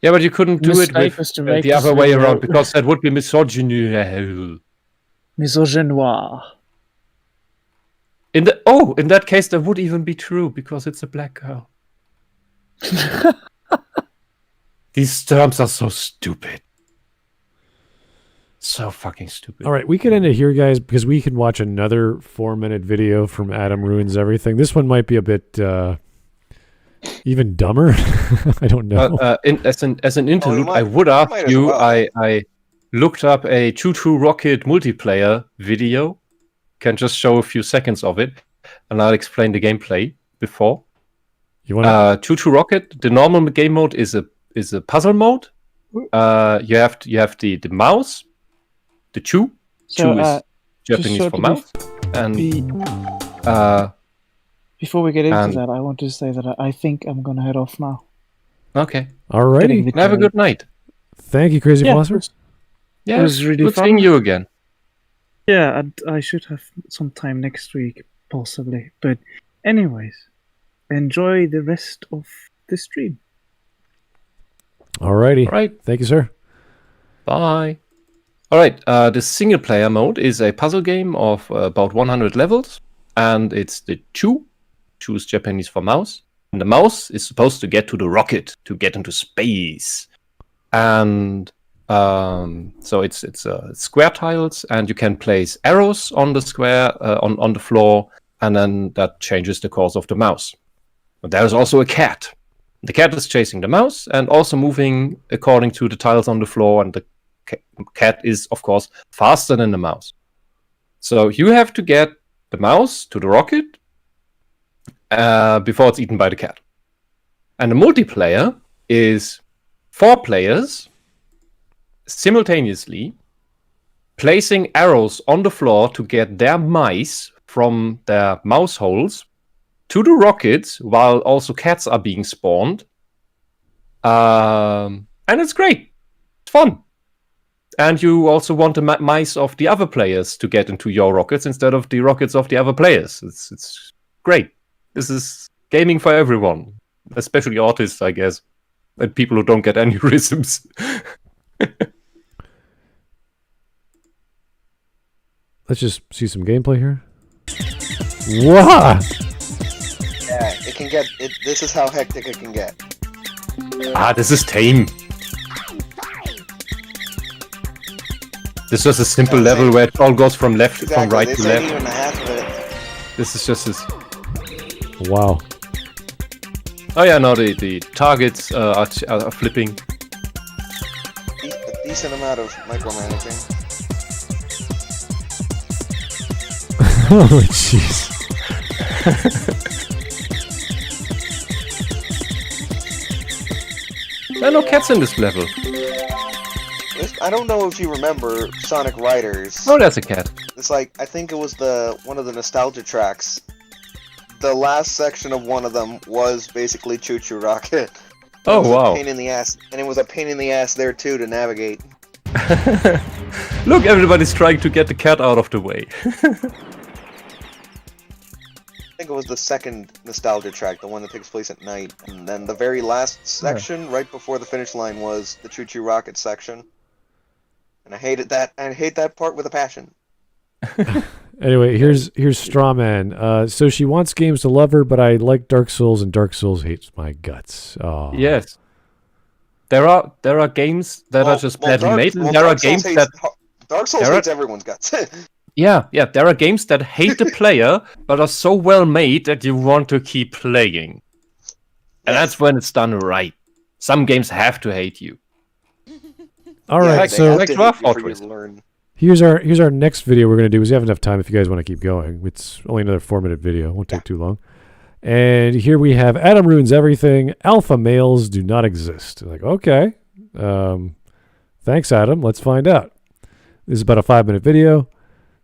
Yeah, but you couldn't do it with the other way around, because that would be misogyny. Misogynoir. In that case, that would even be true, because it's a black girl. These terms are so stupid. So fucking stupid. All right, we could end it here, guys, because we can watch another 4-minute video from Adam Ruins Everything. This one might be a bit even dumber. I don't know. As an interlude, I would ask you. Well. I looked up a Choo Choo Rocket multiplayer video. Can just show a few seconds of it, and I'll explain the gameplay before. You want Choo Choo Rocket? The normal game mode is a puzzle mode. You have the mouse. The chew. Chew is Japanese for mouth. And before we get into that, I want to say that I think I'm going to head off now. Okay. Alrighty. Have a good night. Thank you, Crazy Philosopher. Yeah, it was really fun seeing you again. Yeah, and I should have some time next week, possibly. But anyways, enjoy the rest of the stream. Alrighty. All right. Thank you, sir. Bye. All right. The single player mode is a puzzle game of about 100 levels, and it's the Chu. Chu is Japanese for mouse. And the mouse is supposed to get to the rocket to get into space. And so it's square tiles, and you can place arrows on the square on the floor, and then that changes the course of the mouse. But there is also a cat. The cat is chasing the mouse and also moving according to the tiles on the floor, and the cat is, of course, faster than the mouse. So you have to get the mouse to the rocket before it's eaten by the cat. And the multiplayer is 4 players simultaneously placing arrows on the floor to get their mice from their mouse holes to the rockets, while also cats are being spawned. And it's great. It's fun. And you also want the mice of the other players to get into your rockets instead of the rockets of the other players. It's great. This is gaming for everyone, especially artists, I guess, and people who don't get aneurysms. Let's just see some gameplay here. Wow! Yeah, it can get. This is how hectic it can get. This is tame. This is just a simple level where it all goes from right to left. Even half of it. This is just this. Wow. Oh yeah, no, the targets are flipping. A decent amount of micromanaging. Oh, jeez. There are no cats in this level. I don't know if you remember Sonic Riders. Oh, that's a cat. It's like, I think it was one of the nostalgia tracks. The last section of one of them was basically Choo Choo Rocket. Oh, wow. A pain in the ass, and it was a pain in the ass there too to navigate. Look, everybody's trying to get the cat out of the way. I think it was the second nostalgia track, the one that takes place at night, and then the very last section, right before the finish line, was the Choo Choo Rocket section. And I hated that. I hate that part with a passion. Anyway, here's Strawman. So she wants games to love her, but I like Dark Souls, and Dark Souls hates my guts. Oh. Yes. There are games that are just badly made, and there are games that Dark Souls hates everyone's guts. Yeah, there are games that hate the player, but are so well made that you want to keep playing. And that's when it's done right. Some games have to hate you. All right, so here's our next video we're going to do. We have enough time if you guys want to keep going. It's only another 4-minute video. It won't take too long. And here we have Adam Ruins Everything. Alpha males do not exist. Like, okay. Thanks, Adam. Let's find out. This is about a 5-minute video.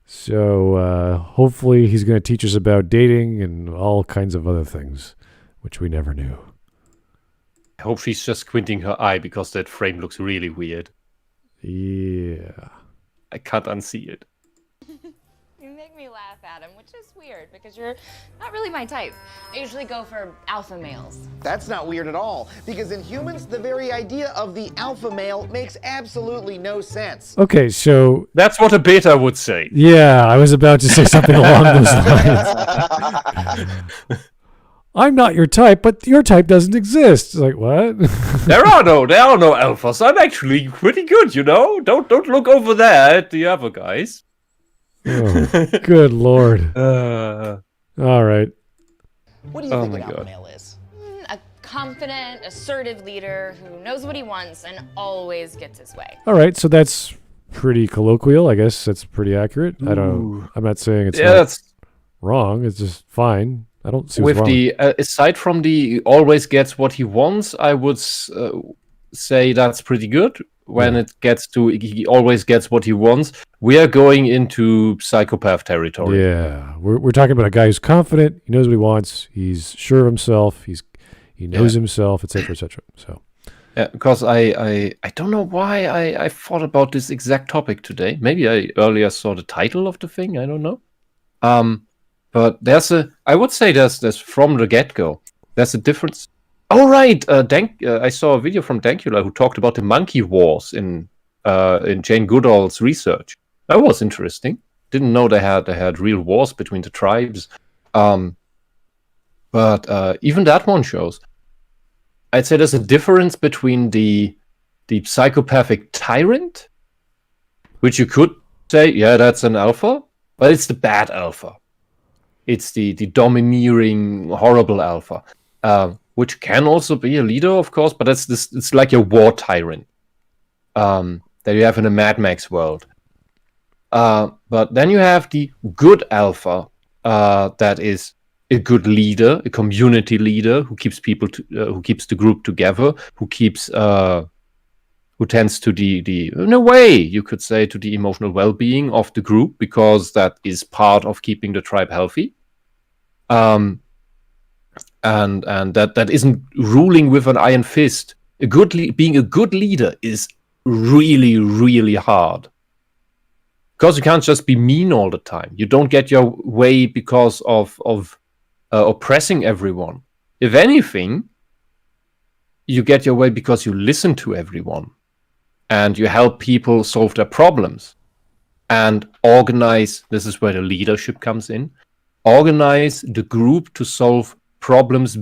So hopefully he's going to teach us about dating and all kinds of other things, which we never knew. I hope she's just squinting her eye because that frame looks really weird. Yeah. I can't unsee it. You make me laugh, Adam, which is weird because you're not really my type. I usually go for alpha males. That's not weird at all, because in humans, the very idea of the alpha male makes absolutely no sense. Okay, so... That's what a beta would say. Yeah, I was about to say something along those lines. I'm not your type, but your type doesn't exist. It's like, what? There are no alphas. I'm actually pretty good, you know? Don't look over there at the other guys. Oh, good Lord. All right. What do you think an alpha male is? A confident, assertive leader who knows what he wants and always gets his way. All right, so that's pretty colloquial. I guess that's pretty accurate. I'm not saying it's that's wrong. It's just fine. I don't see what's wrong. Aside from the always gets what he wants, I would say that's pretty good. When it gets to he always gets what he wants, we are going into psychopath territory. Yeah, we're talking about a guy who's confident. He knows what he wants. He's sure of himself. He knows himself, etc., etc. So. Yeah, because I don't know why I thought about this exact topic today. Maybe I earlier saw the title of the thing. I don't know. But I would say there's from the get-go, there's a difference Oh right, I saw a video from Dankula who talked about the monkey wars in Jane Goodall's research. That was interesting. Didn't know they had real wars between the tribes. But even that one shows. I'd say there's a difference between the psychopathic tyrant, which you could say, yeah, that's an alpha, but it's the bad alpha. It's the domineering, horrible alpha. Which can also be a leader, of course, but it's like a war tyrant that you have in a Mad Max world. But then you have the good alpha that is a good leader, a community leader who keeps who keeps the group together, who tends to the in a way you could say to the emotional well-being of the group, because that is part of keeping the tribe healthy. And that isn't ruling with an iron fist. Being a good leader is really, really hard. Because you can't just be mean all the time. You don't get your way because of oppressing everyone. If anything, you get your way because you listen to everyone. And you help people solve their problems. And organize, this is where the leadership comes in, organize the group to solve problems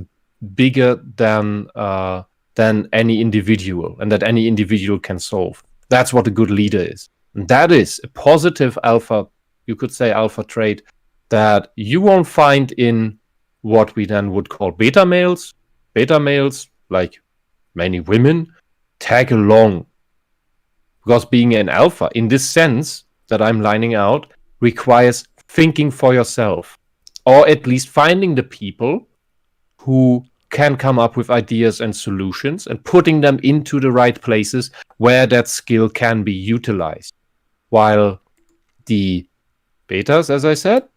bigger than any individual, and that any individual can solve. That's what a good leader is. And that is a positive alpha, you could say alpha trait, that you won't find in what we then would call beta males. Beta males, like many women, tag along. Because being an alpha, in this sense that I'm lining out, requires thinking for yourself. Or at least finding the people who can come up with ideas and solutions and putting them into the right places where that skill can be utilized. While the betas, as I said,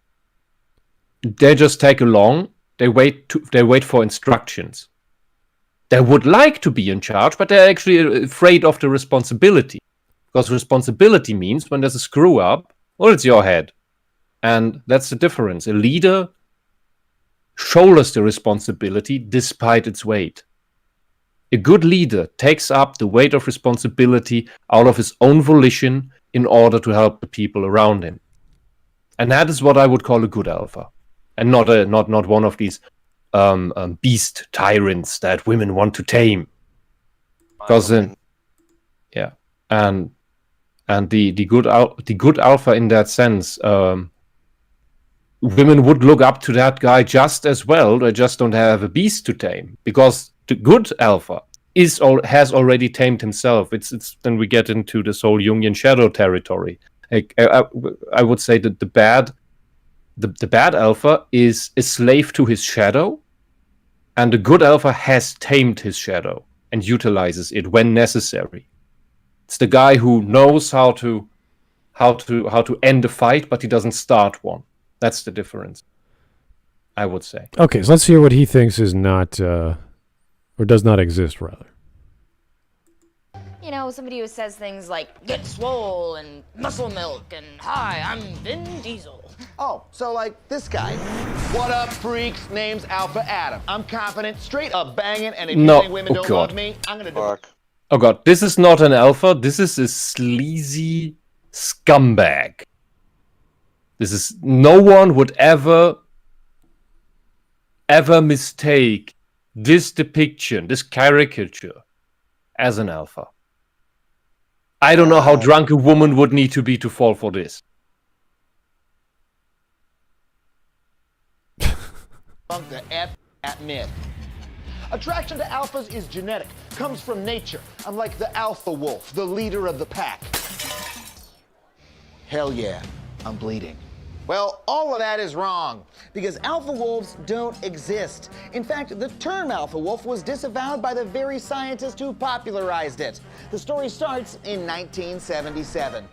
they just tag along, they wait for instructions. They would like to be in charge, but they're actually afraid of the responsibility. Because responsibility means when there's a screw up, well, it's your head. And that's the difference. A leader shoulders the responsibility despite its weight. A good leader takes up the weight of responsibility out of his own volition in order to help the people around him. And that is what I would call a good alpha. And not one of these beast tyrants that women want to tame. Because yeah. And the good alpha in that sense, women would look up to that guy just as well. They just don't have a beast to tame, because the good alpha has already tamed himself. It's then we get into this whole Jungian shadow territory. I would say that the bad alpha is a slave to his shadow, and the good alpha has tamed his shadow and utilizes it when necessary. It's the guy who knows how to end a fight, but he doesn't start one. That's the difference, I would say. Okay, so let's hear what he thinks is not, or does not exist, rather. You know, somebody who says things like, get swole and muscle milk and hi, I'm Vin Diesel. Oh, so like this guy. What up, freaks? Name's Alpha Adam. I'm confident, straight up banging, and if you think women don't love me, I'm gonna do it. Oh god, this is not an alpha, this is a sleazy scumbag. This is, no one would ever mistake this depiction, this caricature, as an alpha. I don't know how drunk a woman would need to be to fall for this. The F at myth. Attraction to alphas is genetic, comes from nature. I'm like the alpha wolf, the leader of the pack. Hell yeah, I'm bleeding. Well, all of that is wrong, because alpha wolves don't exist. In fact, the term alpha wolf was disavowed by the very scientist who popularized it. The story starts in 1977.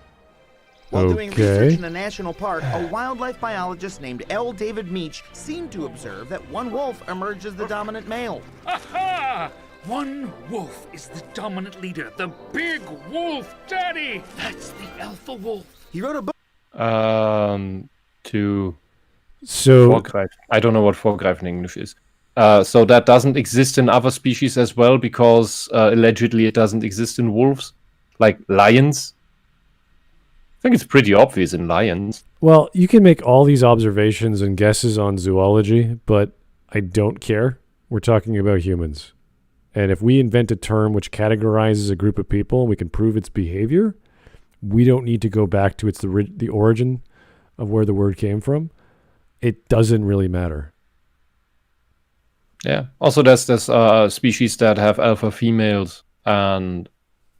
While doing research in a national park, a wildlife biologist named L. David Meach seemed to observe that one wolf emerged as the dominant male. Aha! One wolf is the dominant leader, the big wolf daddy! That's the alpha wolf. He wrote a book. So I don't know what Vorgreif in English is. So that doesn't exist in other species as well, because allegedly it doesn't exist in wolves, like lions. I think it's pretty obvious in lions. Well, you can make all these observations and guesses on zoology, but I don't care. We're talking about humans. And if we invent a term which categorizes a group of people and we can prove its behavior, we don't need to go back to the origin of where the word came from. It doesn't really matter. Yeah. Also, there's species that have alpha females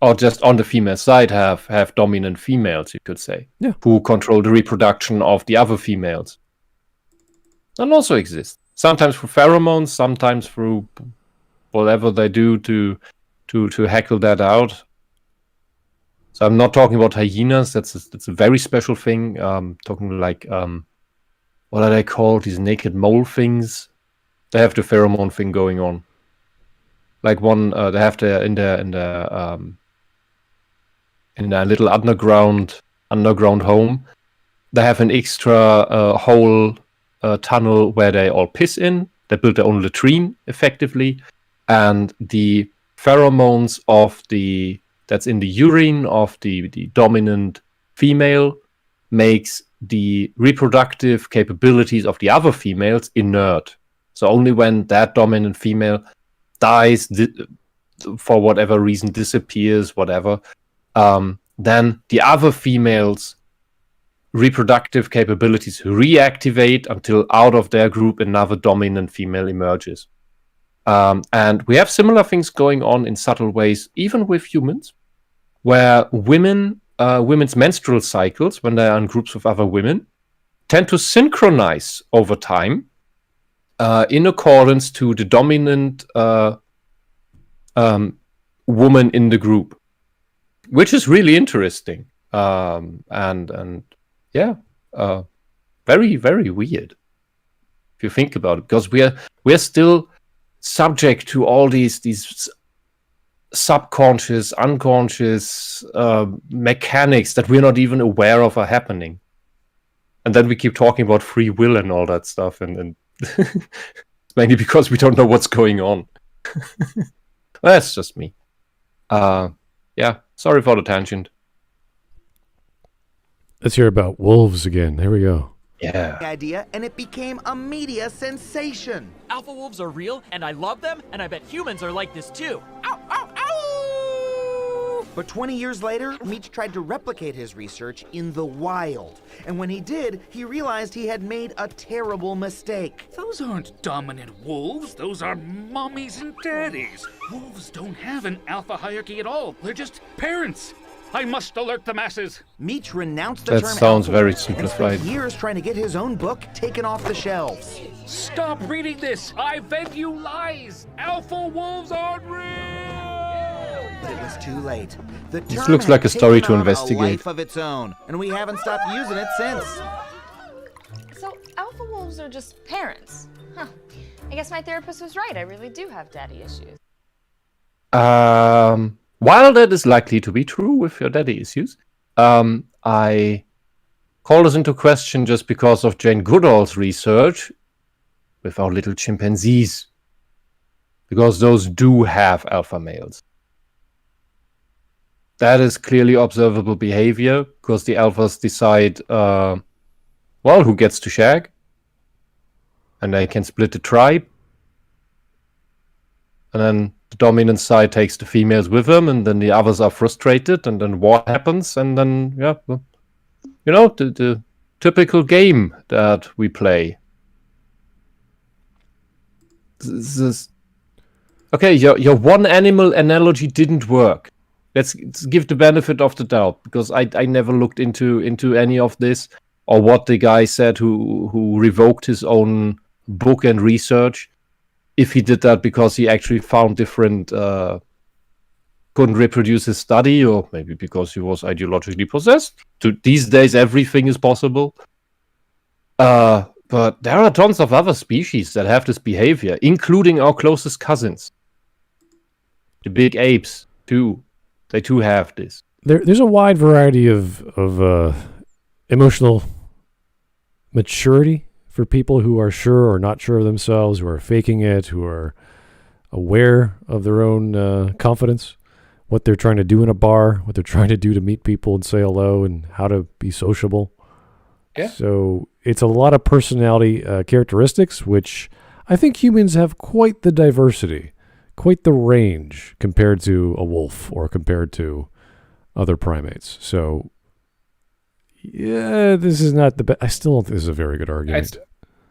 or just on the female side have dominant females, you could say, who control the reproduction of the other females. And also exist. Sometimes through pheromones, sometimes through whatever they do to heckle that out. So I'm not talking about hyenas. That's a very special thing. Talking like what are they called? These naked mole things. They have the pheromone thing going on. Like one, they have in their little underground home, they have an extra hole tunnel where they all piss in. They build their own latrine, effectively, and the pheromones that's in the urine of the dominant female makes the reproductive capabilities of the other females inert. So only when that dominant female dies, for whatever reason, disappears, whatever, then the other females' reproductive capabilities reactivate until out of their group another dominant female emerges. And we have similar things going on in subtle ways, even with humans, where women's menstrual cycles, when they are in groups with other women, tend to synchronize over time in accordance to the dominant woman in the group, which is really interesting. Very, very weird if you think about it, because we're still subject to all these subconscious, unconscious mechanics that we're not even aware of are happening. And then we keep talking about free will and all that stuff, and it's mainly because we don't know what's going on. That's just me. Sorry for the tangent. Let's hear about wolves again. Here we go. Yeah. Idea, and it became a media sensation. Alpha wolves are real, and I love them, and I bet humans are like this too. Ow, ow, ow! But 20 years later, Meach tried to replicate his research in the wild. And when he did, he realized he had made a terrible mistake. Those aren't dominant wolves. Those are mommies and daddies. Wolves don't have an alpha hierarchy at all. They're just parents. I must alert the masses. Meach renounced the That term sounds alpha very wolf and simplified. spent years trying to get his own book taken off the shelves. Stop reading this. I fed you lies. Alpha wolves aren't real. But it was too late. The This term looks had like a story taken to on investigate. a life of its own, and we haven't stopped using it since. So alpha wolves are just parents. Huh. I guess my therapist was right. I really do have daddy issues. While that is likely to be true with your daddy issues, I call this into question just because of Jane Goodall's research with our little chimpanzees. Because those do have alpha males. That is clearly observable behavior, because the alphas decide, who gets to shag. And they can split the tribe. And then the dominant side takes the females with them, and then the others are frustrated, and then war happens, and then, the typical game that we play. This is... Okay, your one animal analogy didn't work. Let's give the benefit of the doubt, because I never looked into any of this, or what the guy said who revoked his own book and research. If he did that because he actually found different, couldn't reproduce his study, or maybe because he was ideologically possessed. These days, everything is possible. But there are tons of other species that have this behavior, including our closest cousins. The big apes, too. They too have this. There's a wide variety of emotional maturity for people who are sure or not sure of themselves, who are faking it, who are aware of their own confidence, what they're trying to do in a bar, what they're trying to do to meet people and say hello, and how to be sociable. Yeah. So it's a lot of personality characteristics, which I think humans have quite the diversity, quite the range compared to a wolf or compared to other primates. So, yeah, this is not the best. I still don't think this is a very good argument.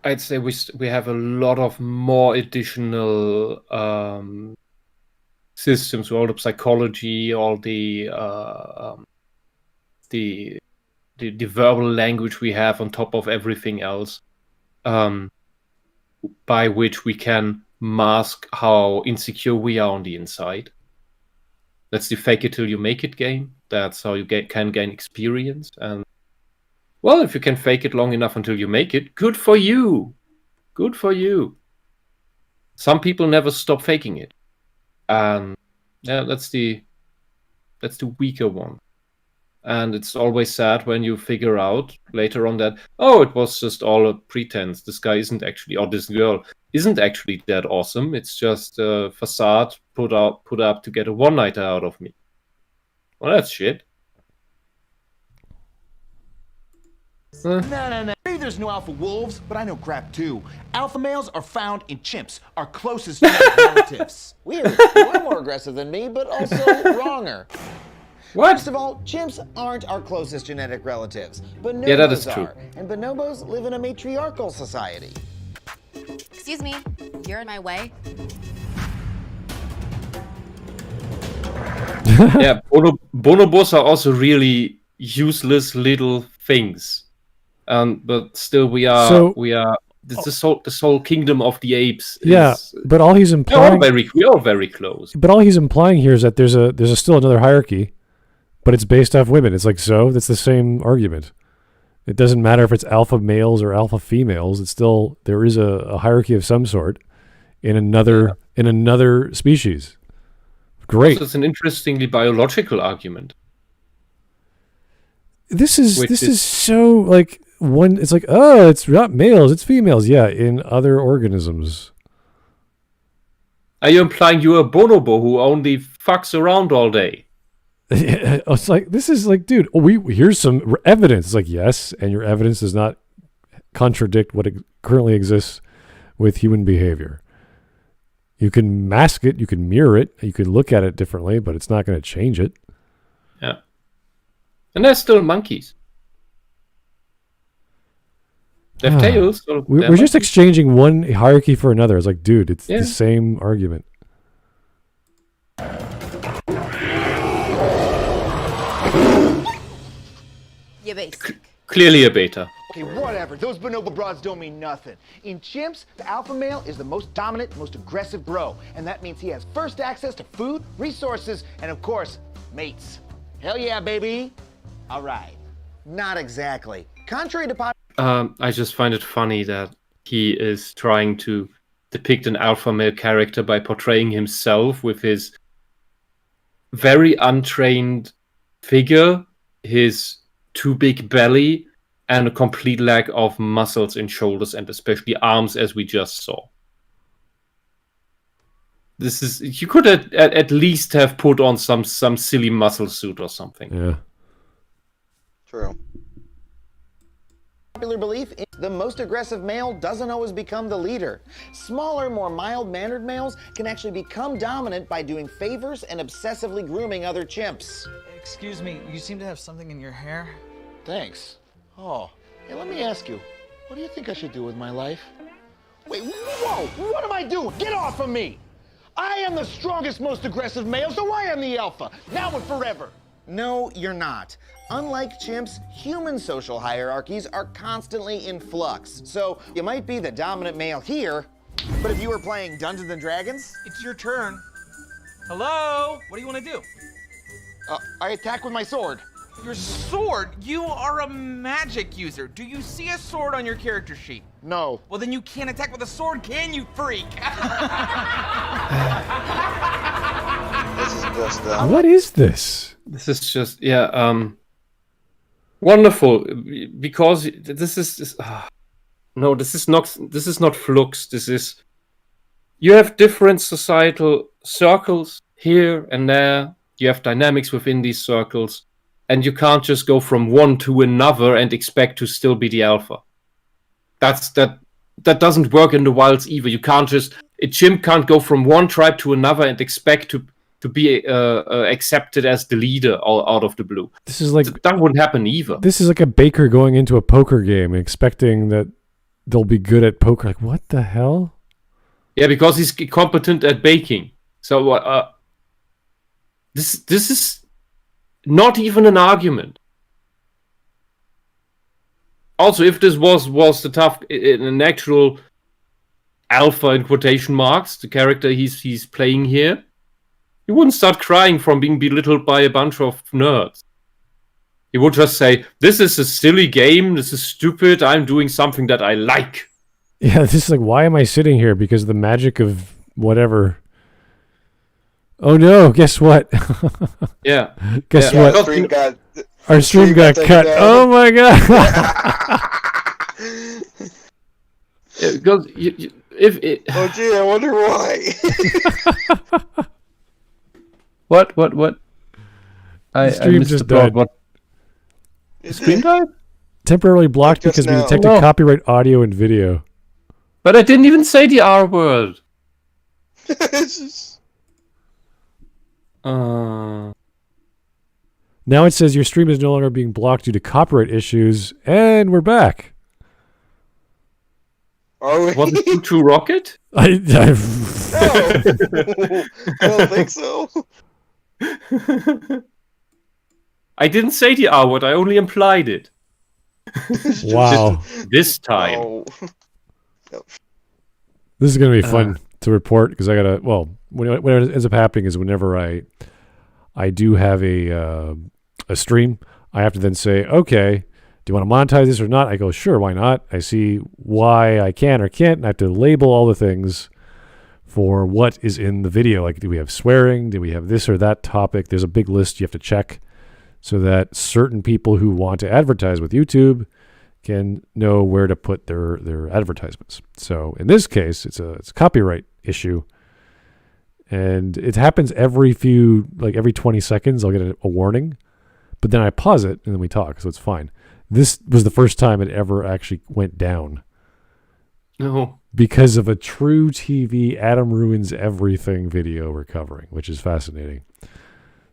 I'd say we have a lot of more additional systems, all the psychology, all the verbal language we have on top of everything else, by which we can mask how insecure we are on the inside. That's the fake it till you make it game. That's how you can gain experience. And well, if you can fake it long enough until you make it, good for you. Good for you. Some people never stop faking it. And yeah, that's the weaker one. And it's always sad when you figure out later on that, oh, it was just all a pretense. This guy isn't actually, or this girl isn't actually that awesome. It's just a facade put up to get a one-nighter out of me. Well, that's shit. No. Maybe there's no alpha wolves, but I know crap too. Alpha males are found in chimps, our closest genetic relatives. Weird. You are more aggressive than me, but also wronger. What? First of all, chimps aren't our closest genetic relatives. Bonobos Yeah, that is true. are. And bonobos live in a matriarchal society. Excuse me, you're in my way. Yeah, bonobos are also really useless little things. But still, we are. This whole kingdom of the apes. But all he's implying, we are very close. But all he's implying here is that there's still another hierarchy, but it's based off women. It's like, so that's the same argument. It doesn't matter if it's alpha males or alpha females. It's still, there is a hierarchy of some sort in another species. Great. Also, it's an interestingly biological argument. This is so like one. It's like, oh, it's not males, it's females. Yeah, in other organisms. Are you implying you're a bonobo who only fucks around all day? It's like, this is like, dude, here's some evidence. It's like, yes, and your evidence does not contradict what currently exists with human behavior. You can mask it, you can mirror it, you can look at it differently, but it's not going to change it. Yeah. And they're still monkeys. They have tails. So we're just exchanging one hierarchy for another. It's like, dude, it's the same argument. Yeah, basic. Clearly a beta. Okay, whatever. Those bonobo broads don't mean nothing. In chimps, the alpha male is the most dominant, most aggressive bro. And that means he has first access to food, resources, and of course, mates. Hell yeah, baby. All right. Not exactly. Contrary to I just find it funny that he is trying to depict an alpha male character by portraying himself with his very untrained figure, his too big belly, and a complete lack of muscles in shoulders and especially arms, as we just saw. This is, you could at least have put on some silly muscle suit or something. Yeah. True. popular belief, the most aggressive male doesn't always become the leader. Smaller, more mild-mannered males can actually become dominant by doing favors and obsessively grooming other chimps. Excuse me, you seem to have something in your hair. Thanks. Oh, hey, let me ask you, what do you think I should do with my life? Wait, whoa, what am I doing? Get off of me! I am the strongest, most aggressive male, so I am the alpha, now and forever. No, you're not. Unlike chimps, human social hierarchies are constantly in flux. So you might be the dominant male here, but if you were playing Dungeons and Dragons, It's your turn. Hello? What do you want to do? I attack with my sword. Your sword? You are a magic user. Do you see a sword on your character sheet? No. Well, then you can't attack with a sword, can you, freak? This is just what is this? This is just wonderful, because this is No, this is not flux. This is, you have different societal circles here and there. You have dynamics within these circles, and you can't just go from one to another and expect to still be the alpha. That doesn't work in the wilds either. You can't just, a chimp can't go from one tribe to another and expect to be accepted as the leader out of the blue. This is like that wouldn't happen either. This is like a baker going into a poker game and expecting that they'll be good at poker. Like, what the hell? Yeah, because he's competent at baking. So this is not even an argument. Also, if this was the tough, an actual alpha in quotation marks, the character he's playing here, he wouldn't start crying from being belittled by a bunch of nerds. He would just say, "This is a silly game. This is stupid. I'm doing something that I like." Yeah, this is like, why am I sitting here? Because of the magic of whatever. Oh no! Guess what? Yeah. Guess Yeah, what? our stream got cut. Oh my god! Because oh gee, I wonder why. What? I stream missed just the plot. died. What? Stream died? Temporarily blocked Just because we now. detected No. copyright audio and video. But I didn't even say the R word. Now it says your stream is no longer being blocked due to copyright issues, and we're back. Are we? Was it True Rocket? I don't think so. I didn't say the R word. I only implied it. Wow. This time. Oh. This is going to be fun to report because I got to, well, what ends up happening is whenever I do have a stream, I have to then say, okay, do you want to monetize this or not? I go, sure, why not? I see why I can or can't, and I have to label all the things for what is in the video. Like, do we have swearing? Do we have this or that topic? There's a big list you have to check so that certain people who want to advertise with YouTube can know where to put their advertisements. So in this case, it's a copyright issue, and it happens every 20 seconds. I'll get a warning, but then I pause it and then we talk, so it's fine. This was the first time it ever actually went down. No. Because of a true TV Adam Ruins Everything video we're covering, which is fascinating.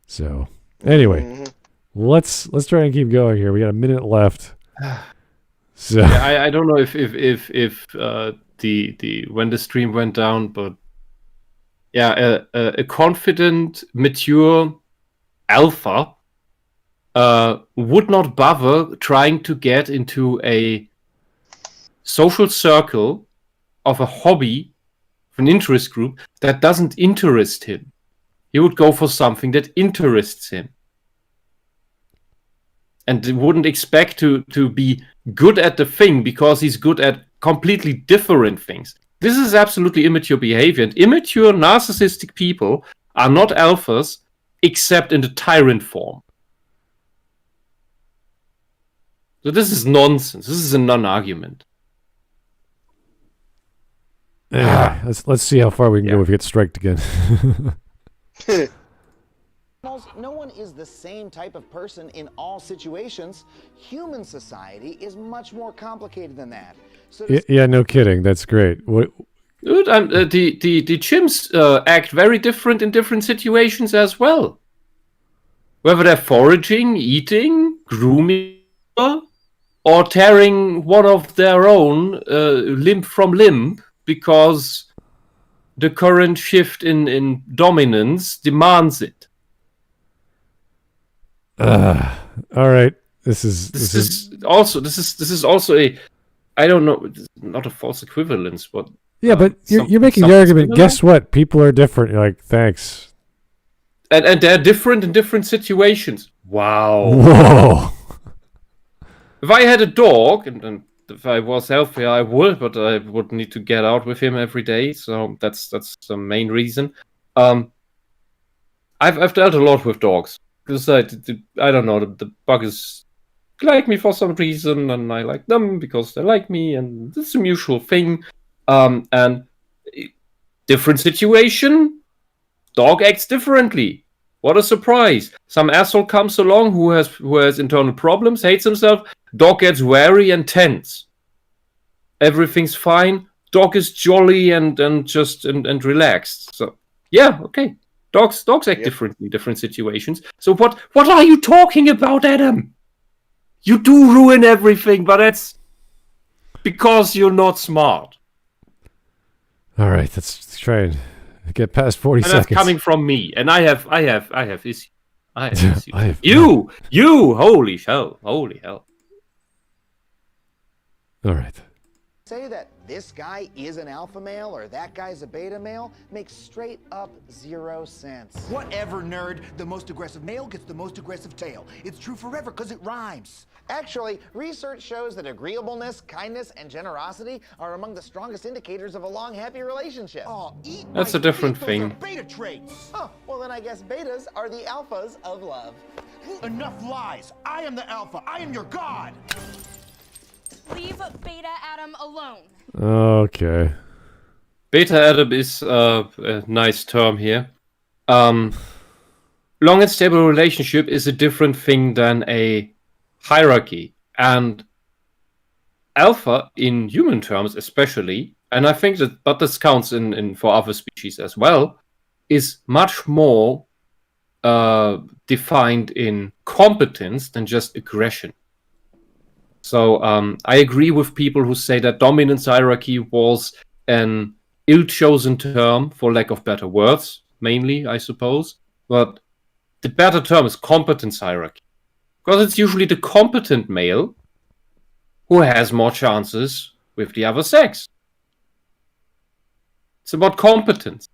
So anyway, let's try and keep going here. We got a minute left. So yeah, I don't know if the when the stream went down, but yeah, a confident, mature alpha would not bother trying to get into a social circle of a hobby, of an interest group that doesn't interest him. He would go for something that interests him. And wouldn't expect to be good at the thing because he's good at completely different things. This is absolutely immature behavior. And immature, narcissistic people are not alphas except in the tyrant form. So this is nonsense. This is a non-argument. anyway, let's see how far we can go if we get striked again. No one is the same type of person in all situations. Human society is much more complicated than that. So Yeah, no kidding. That's great. What? Dude, the chimps act very different in different situations as well. Whether they're foraging, eating, grooming, or tearing one of their own limb from limb because the current shift in dominance demands it. All right. This is also a, I don't know, not a false equivalence, but yeah, but you're making the argument. similar. Guess what? People are different. You're like, thanks. And they're different in different situations. Wow. Whoa. If I had a dog, and if I was healthy, I would, but I would need to get out with him every day. So that's the main reason. I've dealt a lot with dogs because I don't know, the bug is like me for some reason, and I like them because they like me, and it's a mutual thing. And different situation, dog acts differently. What a surprise! Some asshole comes along who has internal problems, hates himself. Dog gets wary and tense. Everything's fine. Dog is jolly and relaxed. So yeah, okay. Dogs act differently, different situations. So what are you talking about, Adam? You do ruin everything, but that's because you're not smart. All right, let's try and get past 40 seconds. That's coming from me, and I have issues. I have issues. You, holy hell. All right. Say that this guy is an alpha male or that guy's a beta male makes straight up 0 sense. Whatever, nerd. The most aggressive male gets the most aggressive tail. It's true forever because it rhymes. Actually, research shows that agreeableness, kindness, and generosity are among the strongest indicators of a long, happy relationship. Oh, that's a different thing. Beta traits. Oh, well then I guess betas are the alphas of love. Enough lies. I am the alpha. I am your god. Leave Beta Adam alone. Okay. Beta Adam is a nice term here. Long and stable relationship is a different thing than a hierarchy. And alpha, in human terms especially, and I think that, but this counts in for other species as well, is much more defined in competence than just aggression. So I agree with people who say that dominance hierarchy was an ill-chosen term, for lack of better words, mainly, I suppose. But the better term is competence hierarchy. Because it's usually the competent male who has more chances with the other sex. It's about competence.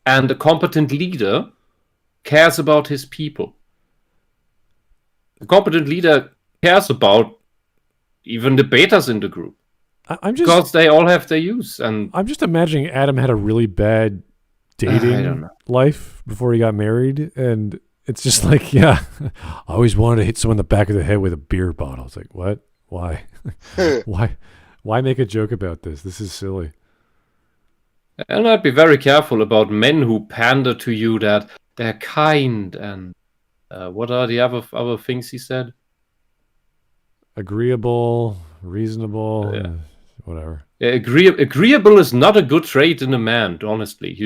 And a competent leader cares about his people. A competent leader cares about even the betas in the group. Because they all have their use. And I'm just imagining Adam had a really bad dating life before he got married. And it's just like, yeah, I always wanted to hit someone in the back of the head with a beer bottle. It's like, what? Why? Why make a joke about this? This is silly. And I'd be very careful about men who pander to you that they're kind and what are the other things he said? Agreeable, reasonable, whatever. Yeah, agreeable is not a good trait in a man, honestly.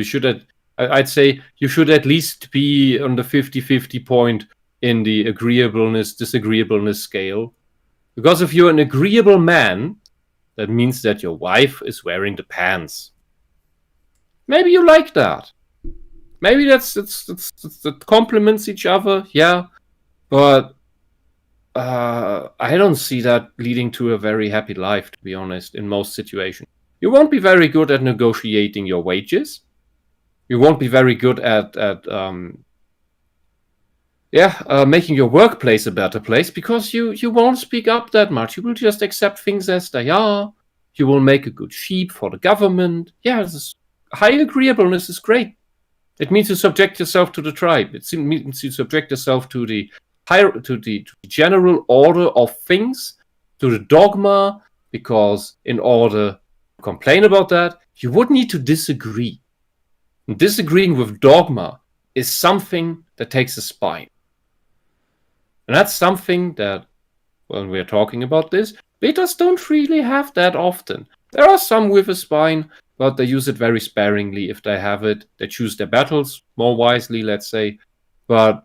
I'd say you should at least be on the 50-50 point in the agreeableness, disagreeableness scale. Because if you're an agreeable man, that means that your wife is wearing the pants. Maybe you like that. Maybe that complements each other, yeah. But I don't see that leading to a very happy life, to be honest, in most situations. You won't be very good at negotiating your wages. You won't be very good at making your workplace a better place because you won't speak up that much. You will just accept things as they are. You will make a good sheep for the government. Yeah, high agreeableness is great. It means you subject yourself to the tribe. It means you subject yourself to the general order of things, to the dogma, because in order to complain about that, you would need to disagree. And disagreeing with dogma is something that takes a spine. And that's something that, when we're talking about this, betas don't really have that often. There are some with a spine, but they use it very sparingly if they have it. They choose their battles more wisely, let's say. But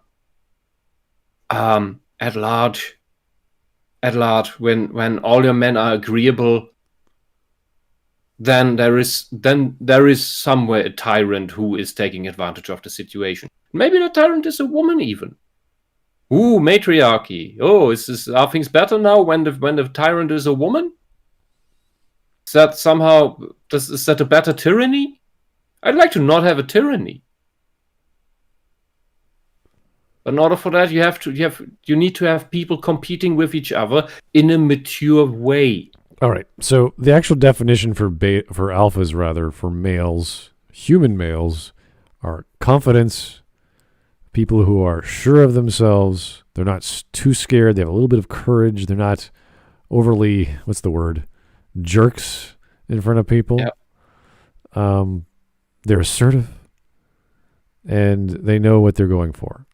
at large, when all your men are agreeable, then there is somewhere a tyrant who is taking advantage of the situation. Maybe the tyrant is a woman even. Ooh, matriarchy. Oh, are things better now when the tyrant is a woman? Is that somehow is that a better tyranny? I'd like to not have a tyranny. But in order for that, you need to have people competing with each other in a mature way. All right. So the actual definition for alphas, rather, for males, human males, are confidence, people who are sure of themselves. They're not too scared. They have a little bit of courage. They're not overly, what's the word, jerks in front of people. Yeah. They're assertive, and they know what they're going for.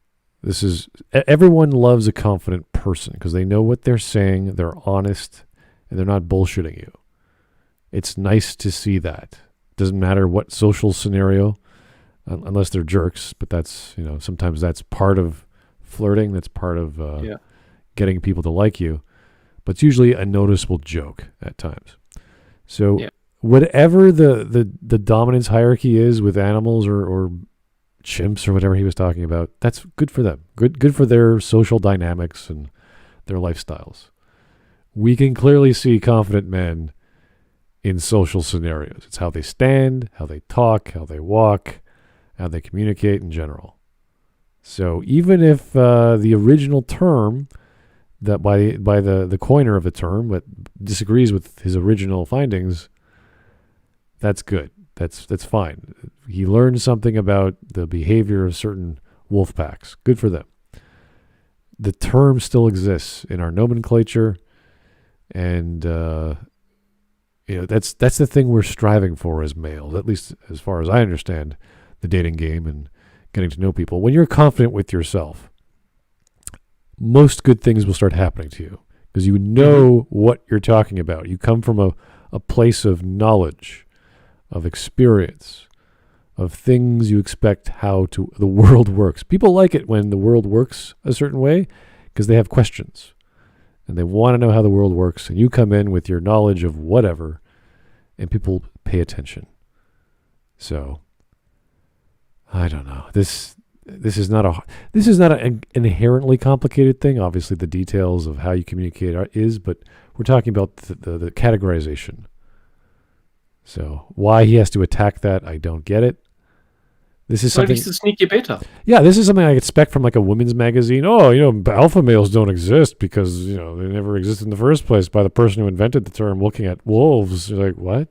Everyone loves a confident person because they know what they're saying, they're honest, and they're not bullshitting you. It's nice to see that. Doesn't matter what social scenario, unless they're jerks, but that's, sometimes that's part of flirting, that's part of getting people to like you, but it's usually a noticeable joke at times. So whatever the dominance hierarchy is with animals or chimps or whatever he was talking about, that's good for them. Good for their social dynamics and their lifestyles. We can clearly see confident men in social scenarios. It's how they stand, how they talk, how they walk, how they communicate in general. So even if the original term that by the coiner of the term but disagrees with his original findings, that's good. That's fine. He learned something about the behavior of certain wolf packs. Good for them. The term still exists in our nomenclature, and that's the thing we're striving for as males, at least as far as I understand the dating game and getting to know people. When you're confident with yourself, most good things will start happening to you because you know what you're talking about. You come from a place of knowledge, of experience, of things you expect how the world works. People like it when the world works a certain way because they have questions and they want to know how the world works, and you come in with your knowledge of whatever and people pay attention. So I don't know. This is not an inherently complicated thing. Obviously the details of how you communicate is, but we're talking about the categorization. So why he has to attack that, I don't get it. This is something. He's a sneaky beta. Yeah, this is something I expect from like a women's magazine. Oh, alpha males don't exist because they never existed in the first place by the person who invented the term. Looking at wolves, you're like, what?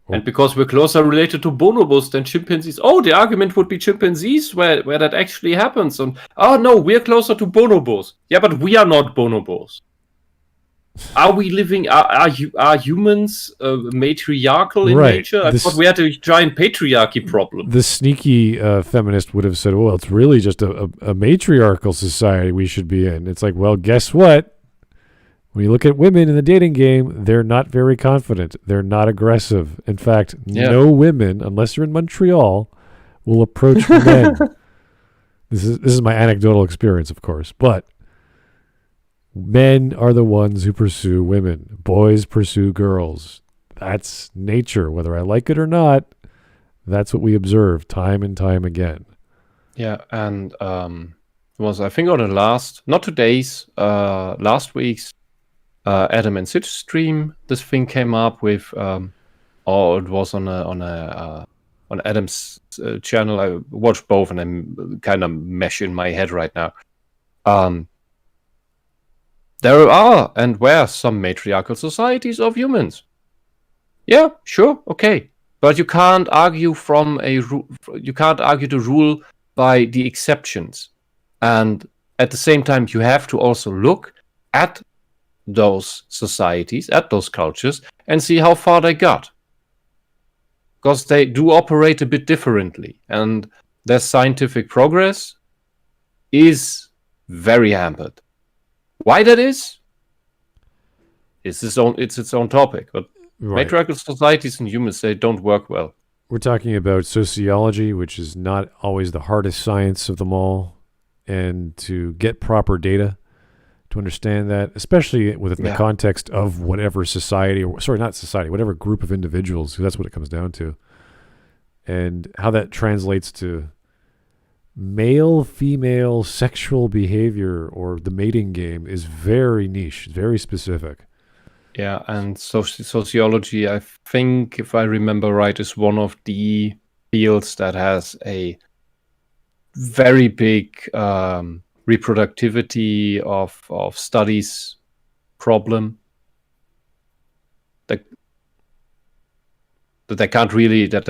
And because we're closer related to bonobos than chimpanzees. Oh, the argument would be chimpanzees where that actually happens. And no, we're closer to bonobos. Yeah, but we are not bonobos. Are we living? Are humans matriarchal in nature? I thought we had a giant patriarchy problem. The sneaky feminist would have said, "Well, it's really just a matriarchal society we should be in." It's like, well, guess what? When you look at women in the dating game, they're not very confident. They're not aggressive. In fact, no women, unless you're in Montreal, will approach men. This is my anecdotal experience, of course, but. Men are the ones who pursue women. Boys pursue girls. That's nature. Whether I like it or not, that's what we observe time and time again. Yeah, and was I think on the last last week's Adam and Sid stream, this thing came up with, it was on Adam's channel. I watched both, and I'm kind of mesh in my head right now. There are and were some matriarchal societies of humans. Yeah, sure, okay, but you can't argue the rule by the exceptions, and at the same time, you have to also look at those societies, at those cultures, and see how far they got, because they do operate a bit differently, and their scientific progress is very hampered. Why that is? It's its own topic. But matriarchal societies and humans, they don't work well. We're talking about sociology, which is not always the hardest science of them all. And to get proper data, to understand that, especially within the context of whatever society, whatever group of individuals, because that's what it comes down to. And how that translates to male-female sexual behavior or the mating game is very niche, very specific. Yeah, and sociology, I think, if I remember right, is one of the fields that has a very big reproductivity of studies problem. That they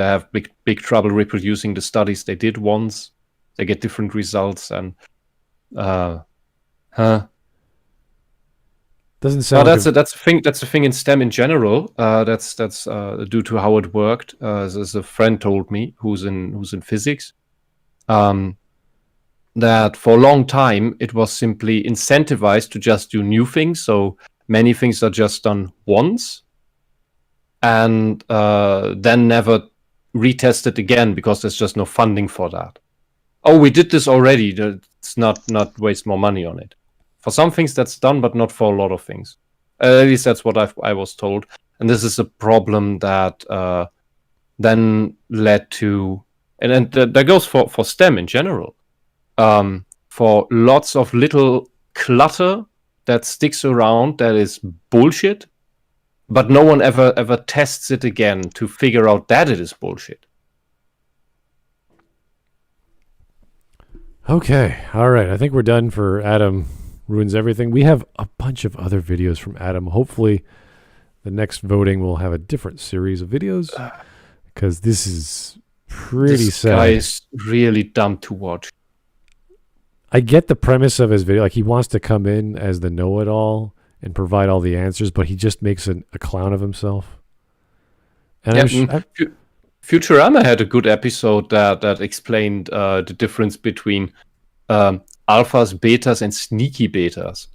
have big trouble reproducing the studies they did once. they get different results, and doesn't sound. That's a thing. That's a thing in STEM in general. That's due to how it worked. As a friend told me, who's in physics, that for a long time it was simply incentivized to just do new things. So many things are just done once, and then never retested again because there's just no funding for that. Oh, we did this already. Let's not waste more money on it. For some things that's done, but not for a lot of things. At least that's what I was told. And this is a problem that then led to, and that goes for STEM in general. For lots of little clutter that sticks around that is bullshit, but no one ever tests it again to figure out that it is bullshit. Okay, all right. I think we're done for Adam Ruins Everything. We have a bunch of other videos from Adam. Hopefully, the next voting will have a different series of videos, because this is pretty sad. This guy is really dumb to watch. I get the premise of his video. Like, he wants to come in as the know-it-all and provide all the answers, but he just makes a clown of himself. And Futurama had a good episode that explained the difference between alphas, betas, and sneaky betas.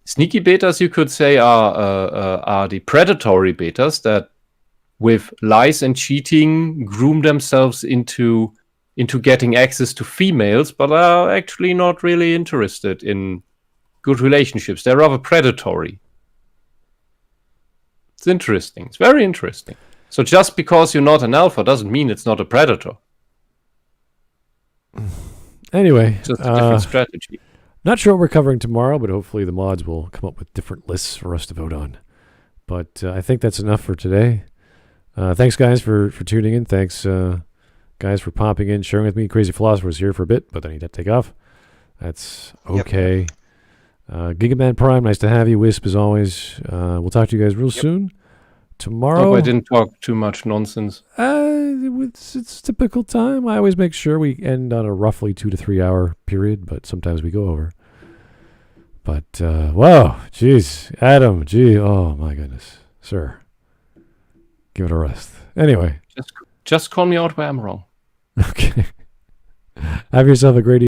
Sneaky betas, you could say, are the predatory betas that, with lies and cheating, groom themselves into getting access to females, but are actually not really interested in good relationships. They're rather predatory. It's interesting. It's very interesting. So just because you're not an alpha doesn't mean it's not a predator. Anyway, just a different strategy. Not sure what we're covering tomorrow, but hopefully the mods will come up with different lists for us to vote on. But I think that's enough for today. Thanks, guys, for tuning in. Thanks, guys, for popping in, sharing with me. Crazy Philosopher was here for a bit, but then he had to take off. That's okay. Gigaman Prime, nice to have you. Wisp, as always. We'll talk to you guys real soon. Tomorrow. Hope I didn't talk too much nonsense. It's typical time. I always make sure we end on a roughly 2 to 3 hour period, but sometimes we go over. But, whoa, jeez, Adam, oh my goodness, sir. Give it a rest. Anyway. Just call me out where I'm wrong. Okay. Have yourself a great evening.